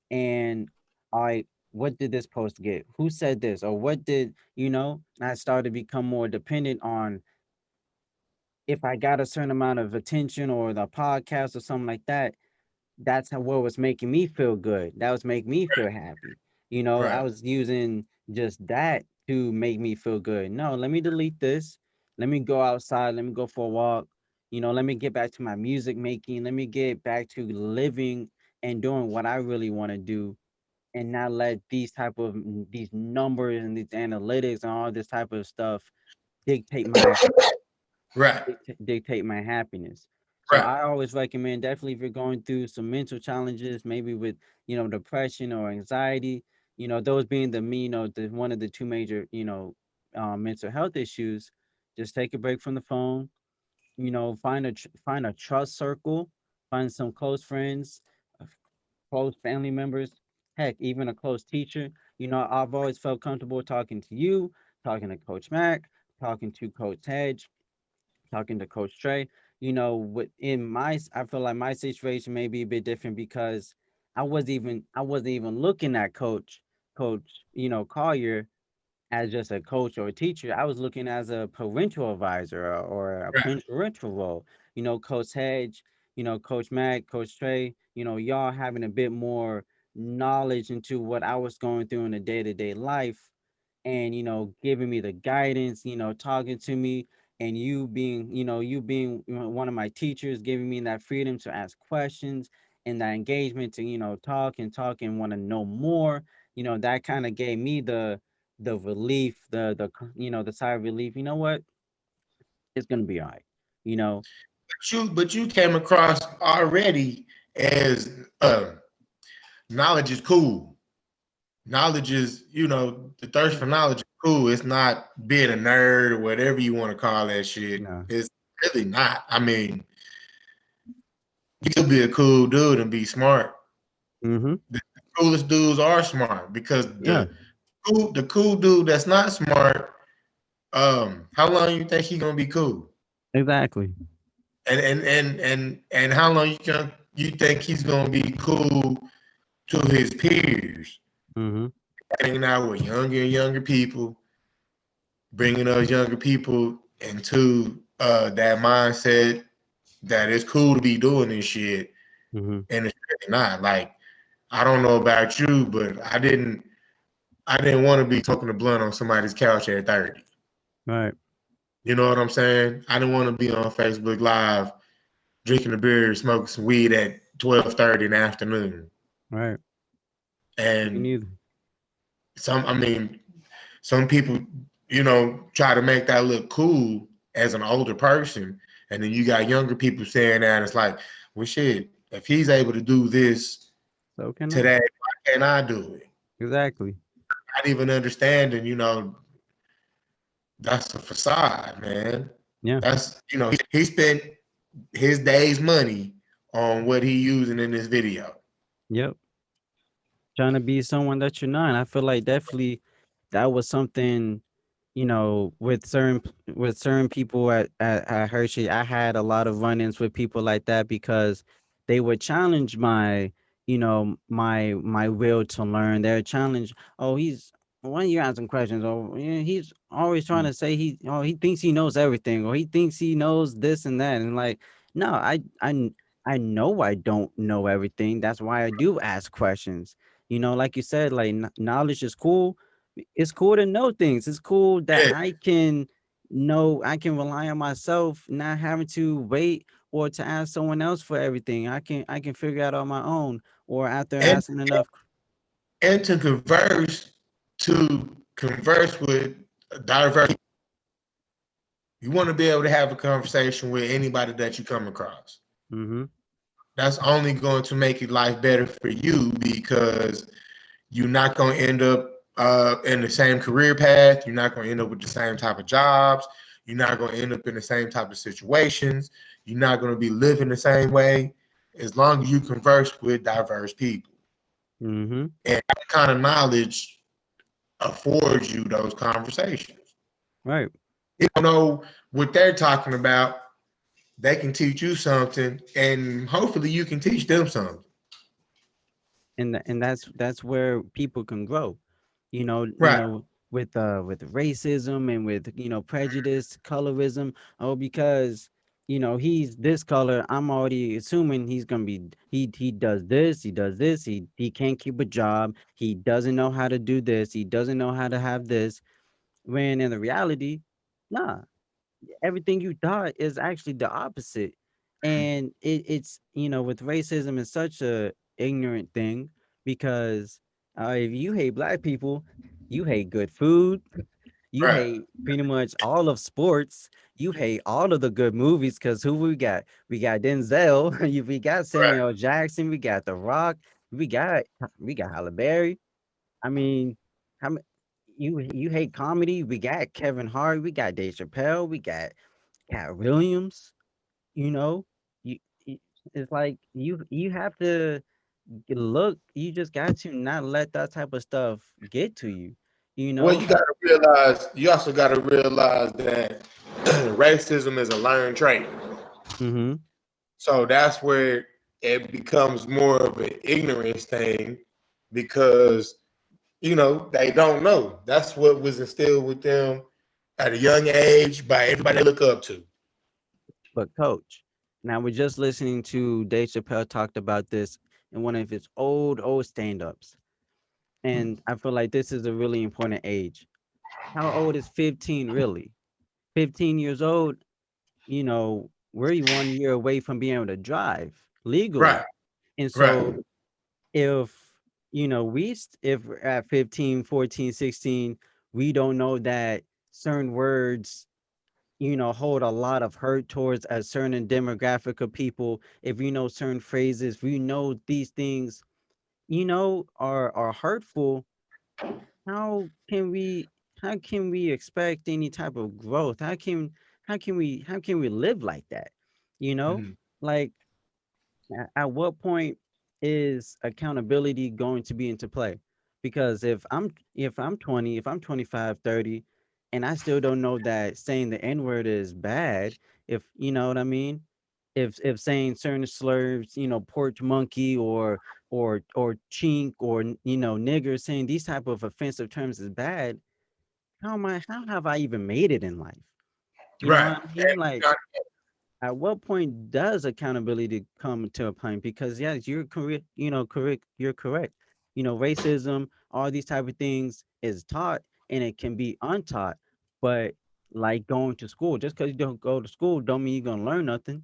and I what did this post get? Who said this? Or what did, I started to become more dependent on, if I got a certain amount of attention or the podcast or something like that, that's how what was making me feel good. That was making me feel happy. I Right. was using just that to make me feel good. No, let me delete this. Let me go outside. Let me go for a walk. Let me get back to my music making. Let me get back to living and doing what I really want to do, and not let these numbers and these analytics and all this type of stuff dictate my Right. dictate my happiness. So Right. I always recommend, definitely, if you're going through some mental challenges, maybe with, depression or anxiety, those being the one of the two major, mental health issues, just take a break from the phone, find a trust circle, find some close friends, uh, close family members, heck, even a close teacher. I've always felt comfortable talking to you, talking to Coach Mac, talking to Coach Hedge, talking to Coach Trey. I feel like my situation may be a bit different, because I wasn't even looking at Coach, Collier, as just a coach or a teacher. I was looking as a parental advisor, or a Right. parental role. Coach Hedge, Coach Mac, Coach Trey, y'all having a bit more knowledge into what I was going through in a day-to-day life, and giving me the guidance, talking to me, and you being one of my teachers, giving me that freedom to ask questions, and that engagement to talk and want to know more. That kind of gave me the relief, the sigh of relief. You know what? It's gonna be all right. You know, But you came across already as knowledge is cool. Knowledge is, the thirst yeah, for knowledge is cool. It's not being a nerd or whatever you want to call that shit. no, It's really not. I mean, you could be a cool dude and be smart. mm-hmm, The coolest dudes are smart, because yeah, the cool dude that's not smart, how long you think he gonna be cool? exactly. And how long you think he's gonna be cool to his peers? Mm-hmm, Hanging out with younger and younger people, bringing those younger people into that mindset that it's cool to be doing this shit, mm-hmm, and it's really not. Like, I don't know about you, but I didn't want to be smoking a blunt on somebody's couch at 30. Right. You know what I'm saying? I didn't want to be on Facebook Live drinking a beer, smoking some weed at 12:30 in the afternoon. Right. Me And neither. I mean, some people, try to make that look cool as an older person. And then you got younger people saying that. It's like, well, shit, if he's able to do this So can I. today, why can't I do it? Exactly. Not even understanding, that's a facade, man. Yeah. He spent his day's money on what he using in this video. Yep. Trying to be someone that you're not. And I feel like definitely that was something, with certain people at Hershey. I had a lot of run-ins with people like that because they would challenge my will to learn. They're challenge, oh, he's why you asking questions? Oh, yeah, he's always trying to say he thinks he knows everything, or he thinks he knows this and that. And like, no, I know I don't know everything. That's why I do ask questions. Like you said, like knowledge is cool. It's cool to know things. It's cool that Yeah. I can rely on myself, not having to wait or to ask someone else for everything. I can figure out on my own, or after And asking enough. and to converse with diverse. You want to be able to have a conversation with anybody that you come across. Mm-hmm. That's only going to make your life better for you because you're not going to end up in the same career path. You're not going to end up with the same type of jobs. You're not going to end up in the same type of situations. You're not going to be living the same way as long as you converse with diverse people. Mm-hmm. And that kind of knowledge affords you those conversations. Right. You don't know what they're talking about, they can teach you something, and hopefully you can teach them something. And that's where people can grow. Right, With racism and with prejudice, colorism. Oh, because he's this color, I'm already assuming he's gonna be he does this, he can't keep a job, he doesn't know how to do this, he doesn't know how to have this. When in the reality, nah, everything you thought is actually the opposite. And it's with racism is such a ignorant thing, because if you hate black people, you hate good food, you right, hate pretty much all of sports, you hate all of the good movies. Because who we got Denzel, we got right. Samuel Jackson, we got The Rock, we got Halle Berry. I mean, how many, you hate comedy, we got Kevin Hart, we got Dave Chappelle, we got Cat Williams. you know, you, you it's like you have to look. You just got to not let that type of stuff get to you. You Well, know. you also got to realize that racism is a learned trait. Mm-hmm. So that's where it becomes more of an ignorance thing because, they don't know. That's what was instilled with them at a young age by everybody they look up to. But coach, now we're just listening to Dave Chappelle talked about this in one of his old stand-ups, and I feel like this is a really important age. How old is 15 really? 15 years old. We're 1 year away from being able to drive Right, legally. And right, so if if we're at 15, 14, 16, we don't know that certain words hold a lot of hurt towards a certain demographic of people. If we know certain phrases, we know these things are hurtful. How can we how can we expect any type of growth? How can we live like that you know mhm, like at what point is accountability going to be into play? Because if I'm 20, if I'm 25, 30, and I still don't know that saying the n-word is bad, if you know what I mean, if saying certain slurs, porch monkey or chink or nigger, saying these type of offensive terms is bad, how have I even made it in life? You know right. what I mean? Like, at what point does accountability come to a point? Because yes, you're correct, correct, you're correct. Racism, all these type of things is taught and it can be untaught. But like going to school, just because you don't go to school don't mean you're gonna learn nothing.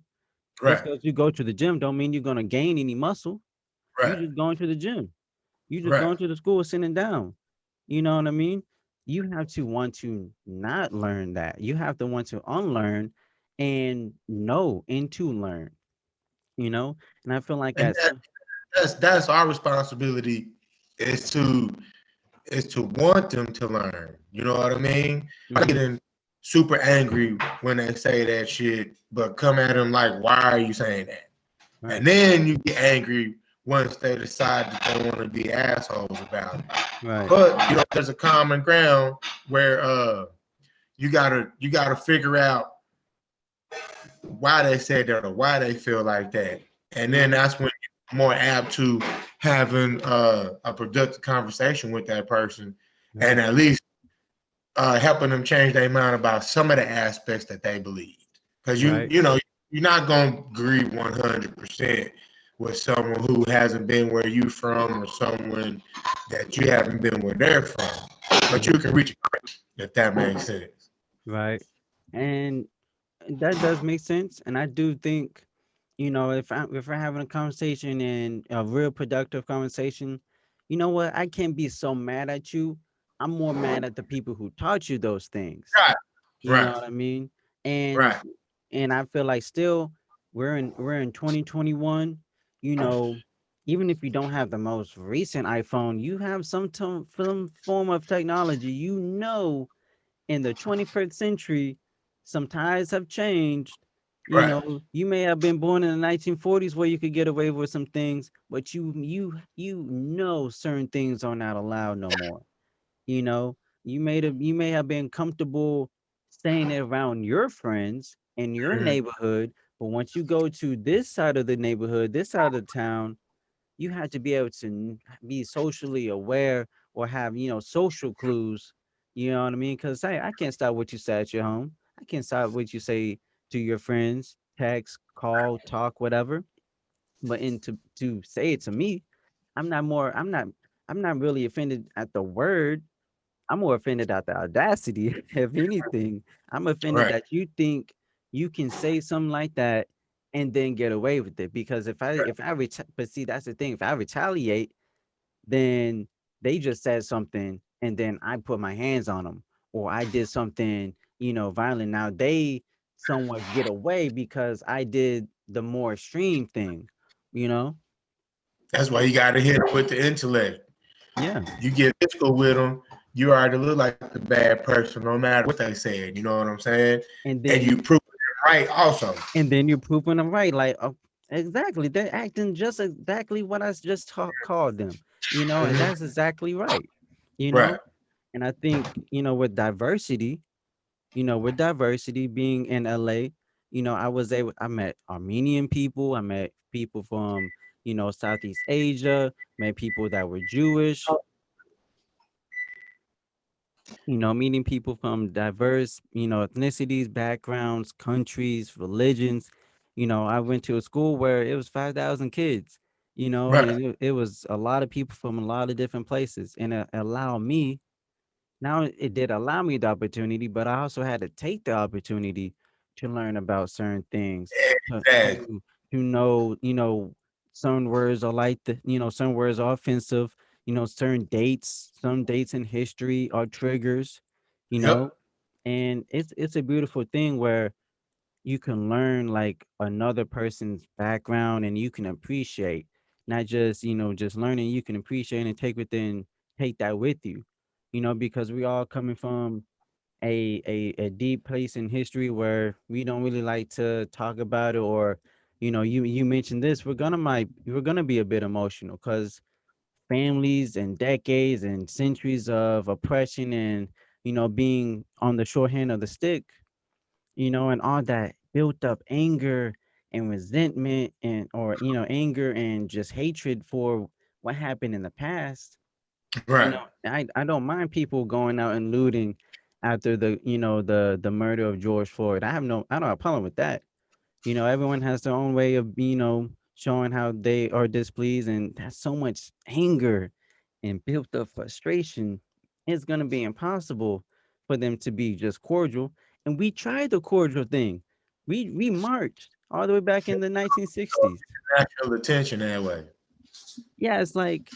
Just Right, because you go to the gym don't mean you're gonna gain any muscle. You right, just going to the gym. You just right. going to the school sitting down. You know what I mean? You have to want to not learn that. You have to want to unlearn and know and to learn, you know? And I feel like And at some that's our responsibility is to want them to learn. You know what I mean? I'm mhm, getting super angry when they say that shit, but come at them like, why are you saying that? And right, then you get angry once they decide that they want to be assholes about it. right, But there's a common ground where you gotta figure out why they said that or why they feel like that. And then mhm, that's when you're more apt to having a productive conversation with that person and right, at least helping them change their mind about some of the aspects that they believed. Because right, you're not gonna agree 100% with someone who hasn't been where you from or someone that you haven't been where they're from. But you mhm, can reach agreement if that makes sense. right. And that does make sense. And I do think, if we're having a conversation and a real productive conversation, you know what? I can't be so mad at you. I'm more mad at the people who taught you those things. Right, You know right, what I mean? And right, I feel like still we're in 2021, you know, even if you don't have the most recent iPhone, you have some form of technology. In the 21st century, some tides have changed. right. You may have been born in the 1940s where you could get away with some things, but you know certain things are not allowed no more. You may have been comfortable staying around your friends in your Mhm. neighborhood, but once you go to this side of the neighborhood, this side of the town, you have to be able to be socially aware or have social clues. You know what I mean? Because I can't stop what you say at your home. I can't stop what you say to your friends, text, call, talk, whatever. But to say it to me, I'm not more. I'm not really offended at the word. I'm more offended at the audacity. If anything, I'm offended Right, that you think you can say something like that and then get away with it. Because but see, that's the thing. If I retaliate, then they just said something, and then I put my hands on them, or I did something, violent. Now they somewhat get away because I did the more extreme thing. You know? that's why you got to hit them with the intellect. Yeah. You get physical with them, you already look like the bad person, no matter what they said. You know what I'm saying? And And you then prove it right, also. you're proving them right. Like, exactly. They're acting just exactly what I just called them, and Mhm. that's exactly right, you Right, know? And I think, with diversity being in LA, I met Armenian people, I met people from, Southeast Asia, met people that were Jewish, meeting people from diverse, ethnicities, backgrounds, countries, religions. I went to a school where it was 5,000 kids, right. and it was a lot of people from a lot of different places. And it allowed me, now it did allow me the opportunity, but I also had to take the opportunity to learn about certain things, to, Exactly. to, to know, certain words are certain words are offensive, certain dates, some dates in history are triggers, you Yep. know, and it's a beautiful thing where you can learn like another person's background and you can appreciate, not just, just learning, you can appreciate and take that with you, because we all coming from a deep place in history where we don't really like to talk about it, or you mentioned this, we're gonna be a bit emotional because families and decades and centuries of oppression and being on the short hand of the stick, and all that built up anger and resentment and or anger and just hatred for what happened in the past. Right. I don't mind people going out and looting after the murder of George Floyd. I don't have a problem with that. Everyone has their own way of, showing how they are displeased, and that's so much anger and built up frustration. It's gonna be impossible for them to be just cordial. And we tried the cordial thing. We marched all the way back in the 1960s. National attention that way. Yeah, it's like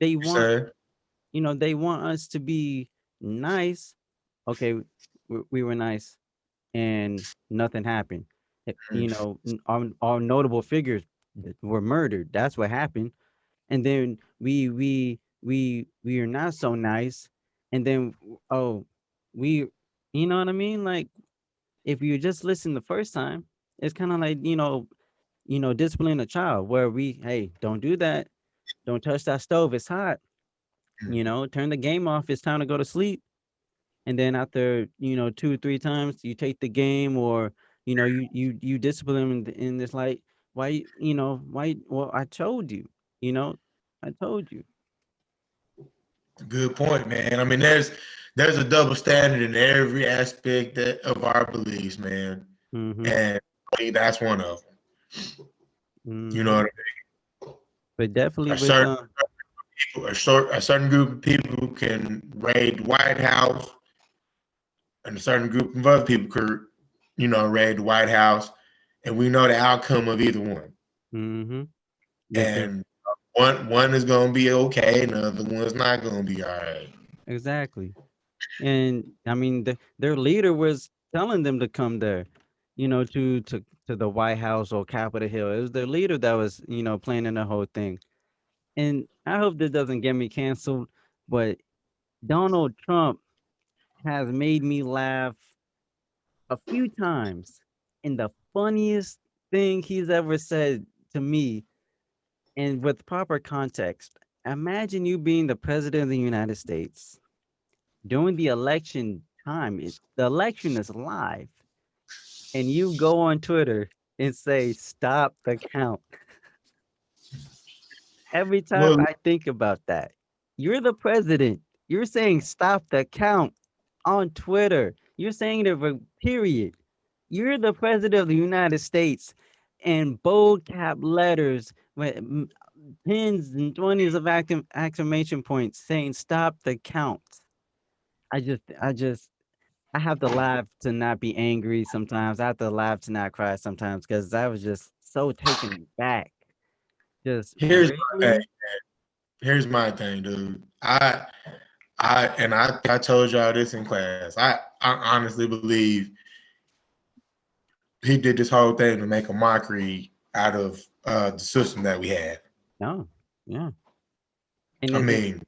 they You want, say? they want us to be nice. Okay, we were nice, and nothing happened. Our notable figures that were murdered. That's what happened. And then we are not so nice. And then, oh, we, you know what I mean? Like, if you just listen the first time, it's kind of like, discipline a child, where hey, don't do that. Don't touch that stove. It's hot. Turn the game off. It's time to go to sleep. And then after, two or three times, you take the game, or you discipline them, and it's like, why, well, I told you, you know I told you. Good point, man. I mean, there's a double standard in every aspect of our beliefs, man, Mm-hmm. and I think that's one of them. You know Mm-hmm. what But I definitely mean? with A certain group of people can raid the White House, and a certain group of other people could, raid the White House, and we know the outcome of either one. mm-hmm. Because And one is gonna be okay, and the other one's not gonna be all right. exactly. And I mean, their leader was telling them to come there, to the White House or Capitol Hill. It was their leader that was, planning the whole thing. And I hope this doesn't get me canceled, but Donald Trump has made me laugh a few times. And the funniest thing he's ever said to me, and with proper context, imagine you being the president of the United States during the election time. The election is live, and you go on Twitter and say, "Stop the count." Every time Well, I think about that, you're the president. You're saying, "Stop the count" on Twitter. You're saying it for period. You're the president of the United States, and bold cap letters with pins and 20s of exclamation points saying, "Stop the count." I have to laugh to not be angry sometimes. I have to laugh to not cry sometimes, because I was just so taken back. Just here's my thing. really? Here's my thing, dude. I told y'all this in class. I honestly believe he did this whole thing to make a mockery out of the system that we have. No. Yeah. And I it's mean,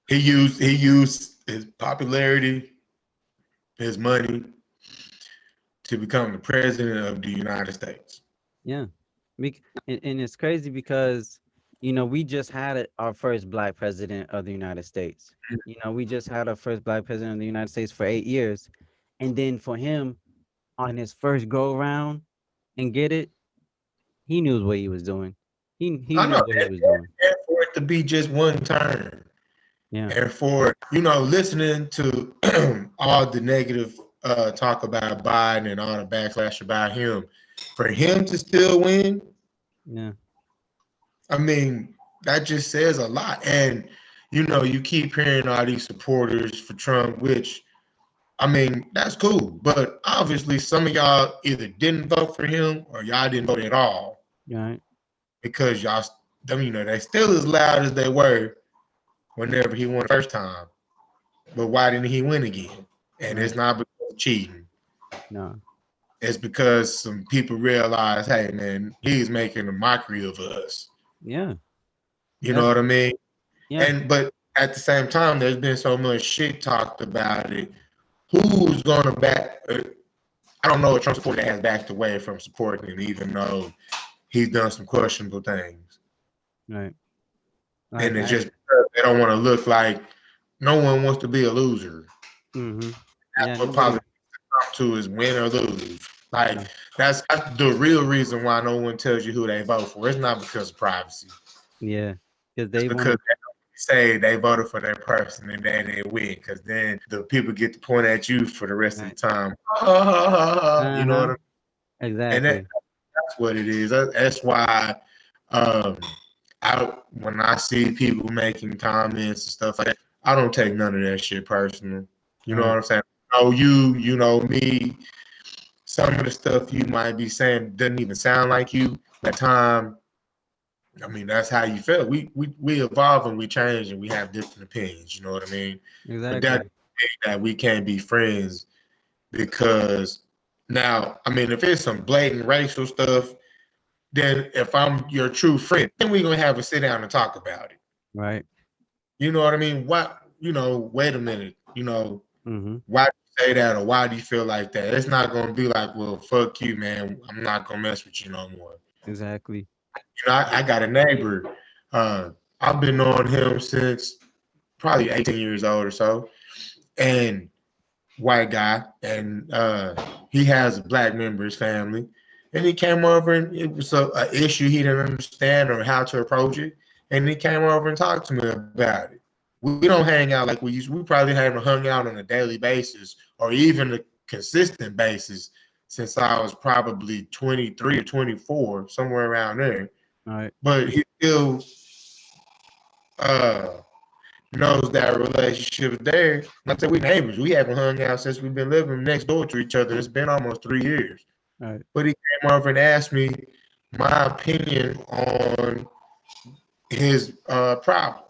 he used his popularity, his money to become the president of the United States. yeah. And it's crazy because, we just had our first black president of the United States. We just had our first black president of the United States for 8 years. And then for him, on his first go around and get it, he knew what he was doing. He I knew know, what he was doing. and for it to be just one term, Yeah. and for listening to all the negative talk about Biden and all the backlash about him, for him to still win, Yeah. I mean, that just says a lot. And you keep hearing all these supporters for Trump, which I mean, that's cool. But obviously, some of y'all either didn't vote for him or y'all didn't vote at all Right. because y'all, they still as loud as they were whenever he won the first time. But why didn't he win again? And it's Right. not because of cheating. No. It's because some people realize, hey, man, he's making a mockery of us. Yeah. You know That's what I mean? yeah. But at the same time, there's been so much shit talked about it. Who's gonna back? I don't know a Trump supporter that has backed away from supporting him, even though he's done some questionable things. Right. And Like it's I. just because they don't want to look like no one wants to be a loser. Mm-hmm. Yeah. That's what Nobody. politics come to is win or lose. Like Yeah. that's the real reason why no one tells you who they vote for. It's not because of privacy. Yeah. Because It's they because wanna. they say they voted for their person and then they win. Because then the people get to point at you for the rest of the Right. time. You know what I Uh-huh. mean? And Exactly. That's what it is. That's why um, when I see people making comments and stuff like that, I don't take none of that shit personal. You know what Right. I'm saying? Oh, you know me. Some of the stuff you might be saying doesn't even sound like you. At time, I mean, that's how you feel. We evolve and we change and we have different opinions. You know what I mean? But that Exactly. that we can't be friends because now, I mean, if it's some blatant racial stuff, then if I'm your true friend, then we're gonna have a sit down and talk about it. Right. You know what I mean? What wait a minute, Mm-hmm. why do you say that or why do you feel like that? It's not gonna be like, well, fuck you, man. I'm not gonna mess with you no more. Exactly. I got a neighbor. Uh, I've been knowing him since probably 18 years old or so. And white guy, and he has a black member of his family. And he came over, and it was a issue he didn't understand or how to approach it. And he came over and talked to me about it. We don't hang out like we used. We probably haven't hung out on a daily basis or even a consistent basis since I was probably 23 or 24, somewhere around there. Right. But he still uh, knows that relationship is there. Like I said, we neighbors. We haven't hung out since we've been living next door to each other. It's been almost 3 years. Right. But he came over and asked me my opinion on his problem.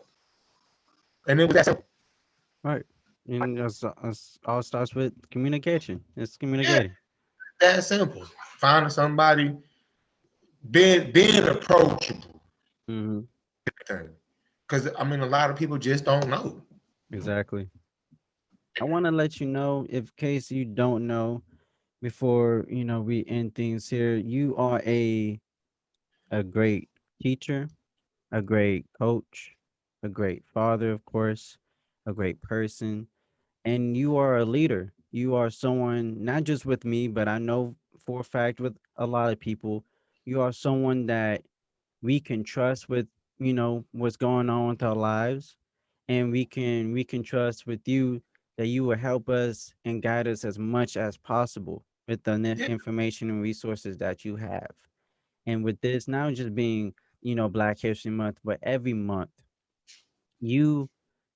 And it was that simple. Right. And that's all starts with communication. It's Yeah, communicating. that simple. Finding somebody, being approachable. Mm-hmm. Because, I mean, a lot of people just don't know. Exactly. I want to let you know, if case you don't know, before we end things here, you are a great teacher, a great coach, a great father, of course, a great person, and you are a leader. You are someone, not just with me, but I know for a fact with a lot of people, you are someone that we can trust with, what's going on with our lives, and we can trust with you that you will help us and guide us as much as possible with the Yeah, information and resources that you have. And with this now just being, Black History Month, but every month, you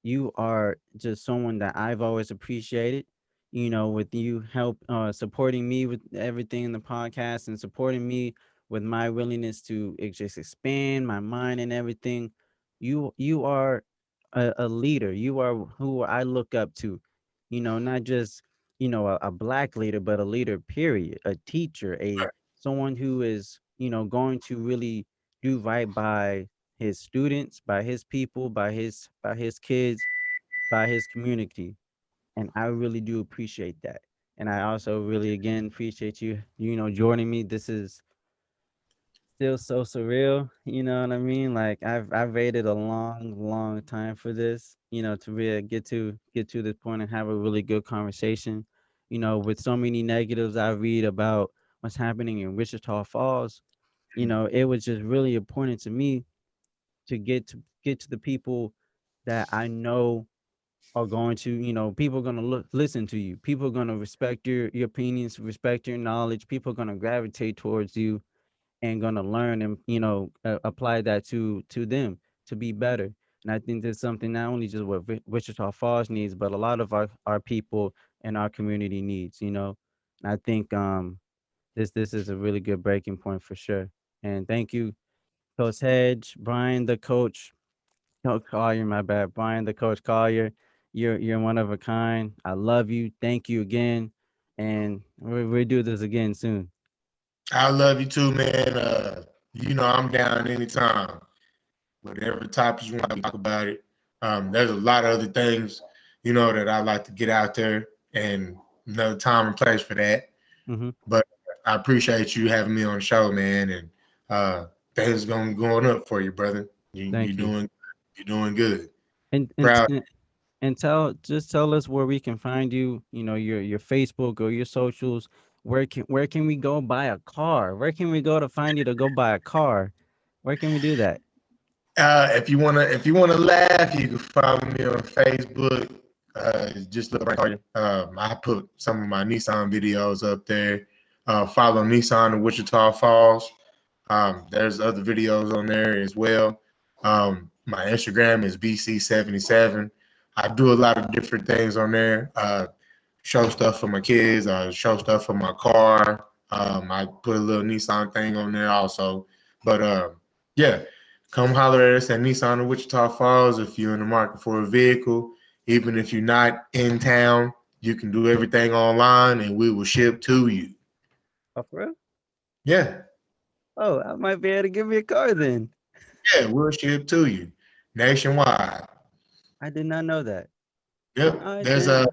you are just someone that I've always appreciated. With you supporting me with everything in the podcast and supporting me with my willingness to just expand my mind and everything. You are a leader. You are who I look up to. Not just a black leader, but a leader. Period. A teacher. A Someone who is going to really do right by his students, by his people, by his kids, by his community. And I really do appreciate that. And I also really again appreciate you, joining me. This is still so surreal, you know what I mean? Like I've waited a long, long time for this, to really get to this point and have a really good conversation. With so many negatives I read about what's happening in Wichita Falls, it was just really important to me to get to the people that I know are going to, people are going to listen to you. People are going to respect your opinions, respect your knowledge. People are going to gravitate towards you and going to learn and, apply that to them to be better. And I think that's something not only just what Wichita Falls needs, but a lot of our people and our community needs, And I think this is a really good breaking point for sure. And thank you, Coach Hedge, Brian, the coach. Coach Collier, my bad. Brian, the coach Collier, you're one of a kind. I love you. Thank you again, and we'll do this again soon. I love you too, man. I'm down anytime. Whatever topics you want to talk about it. There's a lot of other things, that I like to get out there and another time and place for that. Hmm. But I appreciate you having me on the show, man. And things going up for you, brother. Thank you. You're doing good. And and Proud. and and tell us where we can find you. Your Facebook or your socials. Where can we go buy a car? Where can we go to find you to go buy a car? Where can we do that? If you wanna laugh, you can follow me on Facebook. Just look right. I put some of my Nissan videos up there. Follow Nissan of Wichita Falls. There's other videos on there as well. My Instagram is BC77. I do a lot of different things on there. Show stuff for my kids. Show stuff for my car. I put a little Nissan thing on there also. But yeah, come holler at us at Nissan of Wichita Falls if you're in the market for a vehicle. Even if you're not in town, you can do everything online and we will ship to you. Oh, for real? Yeah, Oh, I might be able to give me a car then. yeah, we'll ship to you nationwide. I did not know that. Yep. All right There's then.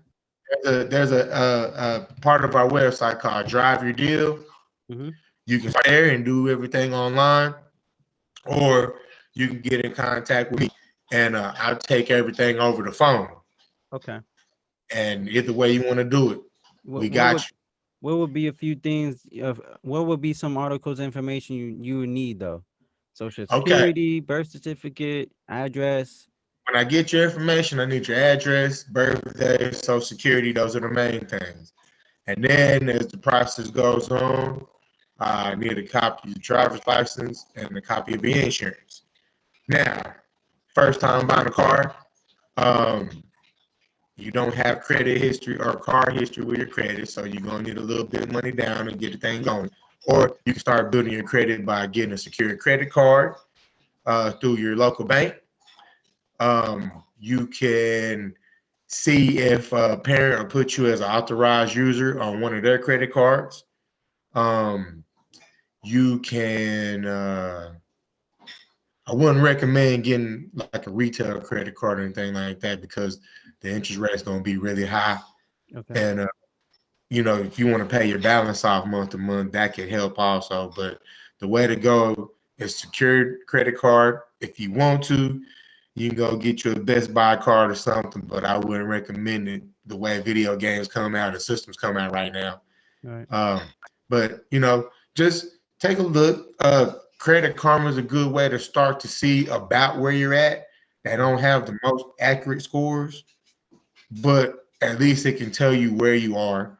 a part of our website called Drive Your Deal. Mm-hmm. You can start there and do everything online, or you can get in contact with me and I'll take everything over the phone. Okay. And either way you want to do it, What we what got would what would be a few things of what would be some articles information you would need though? Social you. Okay. security, birth certificate, address. When I get your information, I need your address, birthday, social security. Those are the main things. And then as the process goes on, I need a copy of your driver's license and a copy of your insurance. Now, first time buying a car, um, you don't have credit history or car history with your credit, so you're gonna need a little bit of money down and get the thing going. Or you can start building your credit by getting a secured credit card through your local bank. You can see if a parent will put you as an authorized user on one of their credit cards. Um, you can I wouldn't recommend getting like a retail credit card or anything like that because the interest rate is going to be really high. Okay. And if you want to pay your balance off month to month, that could help also. But the way to go is secured credit card. If you want to, you can go get you a Best Buy card or something. But I wouldn't recommend it the way video games come out and systems come out right now. All right. Um, but just take a look. Credit Karma is a good way to start to see about where you're at. They don't have the most accurate scores, but at least it can tell you where you are.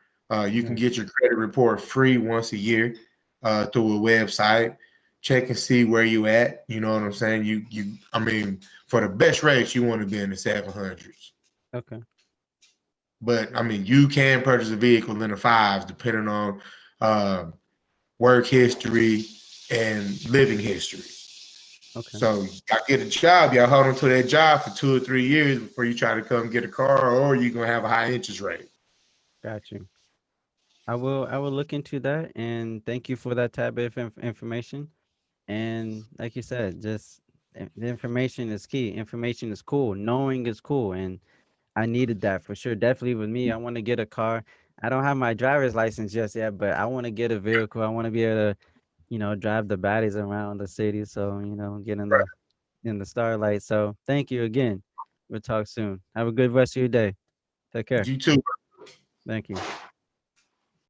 You can Right. get your credit report free once a year through a website. Check and see where you at. You know what I'm saying? I mean, for the best rates, you want to be in the 700s. Okay. But I mean, you can purchase a vehicle in the fives depending on uh, work history and living history. Okay. So y'all get a job, y'all hold on to that job for 2 or 3 years before you try to come get a car, or you're gonna have a high interest rate. Got you. I will look into that and thank you for that tab of information. And like you said, just the information is key. Information is cool. Knowing is cool. And I needed that for sure. Definitely with me. I want to get a car. I don't have my driver's license just yet, but I want to get a vehicle. I want to be able to, drive the baddies around the city. So, get in the starlight. So thank you again. We'll talk soon. Have a good rest of your day. Take care. You too. Thank you.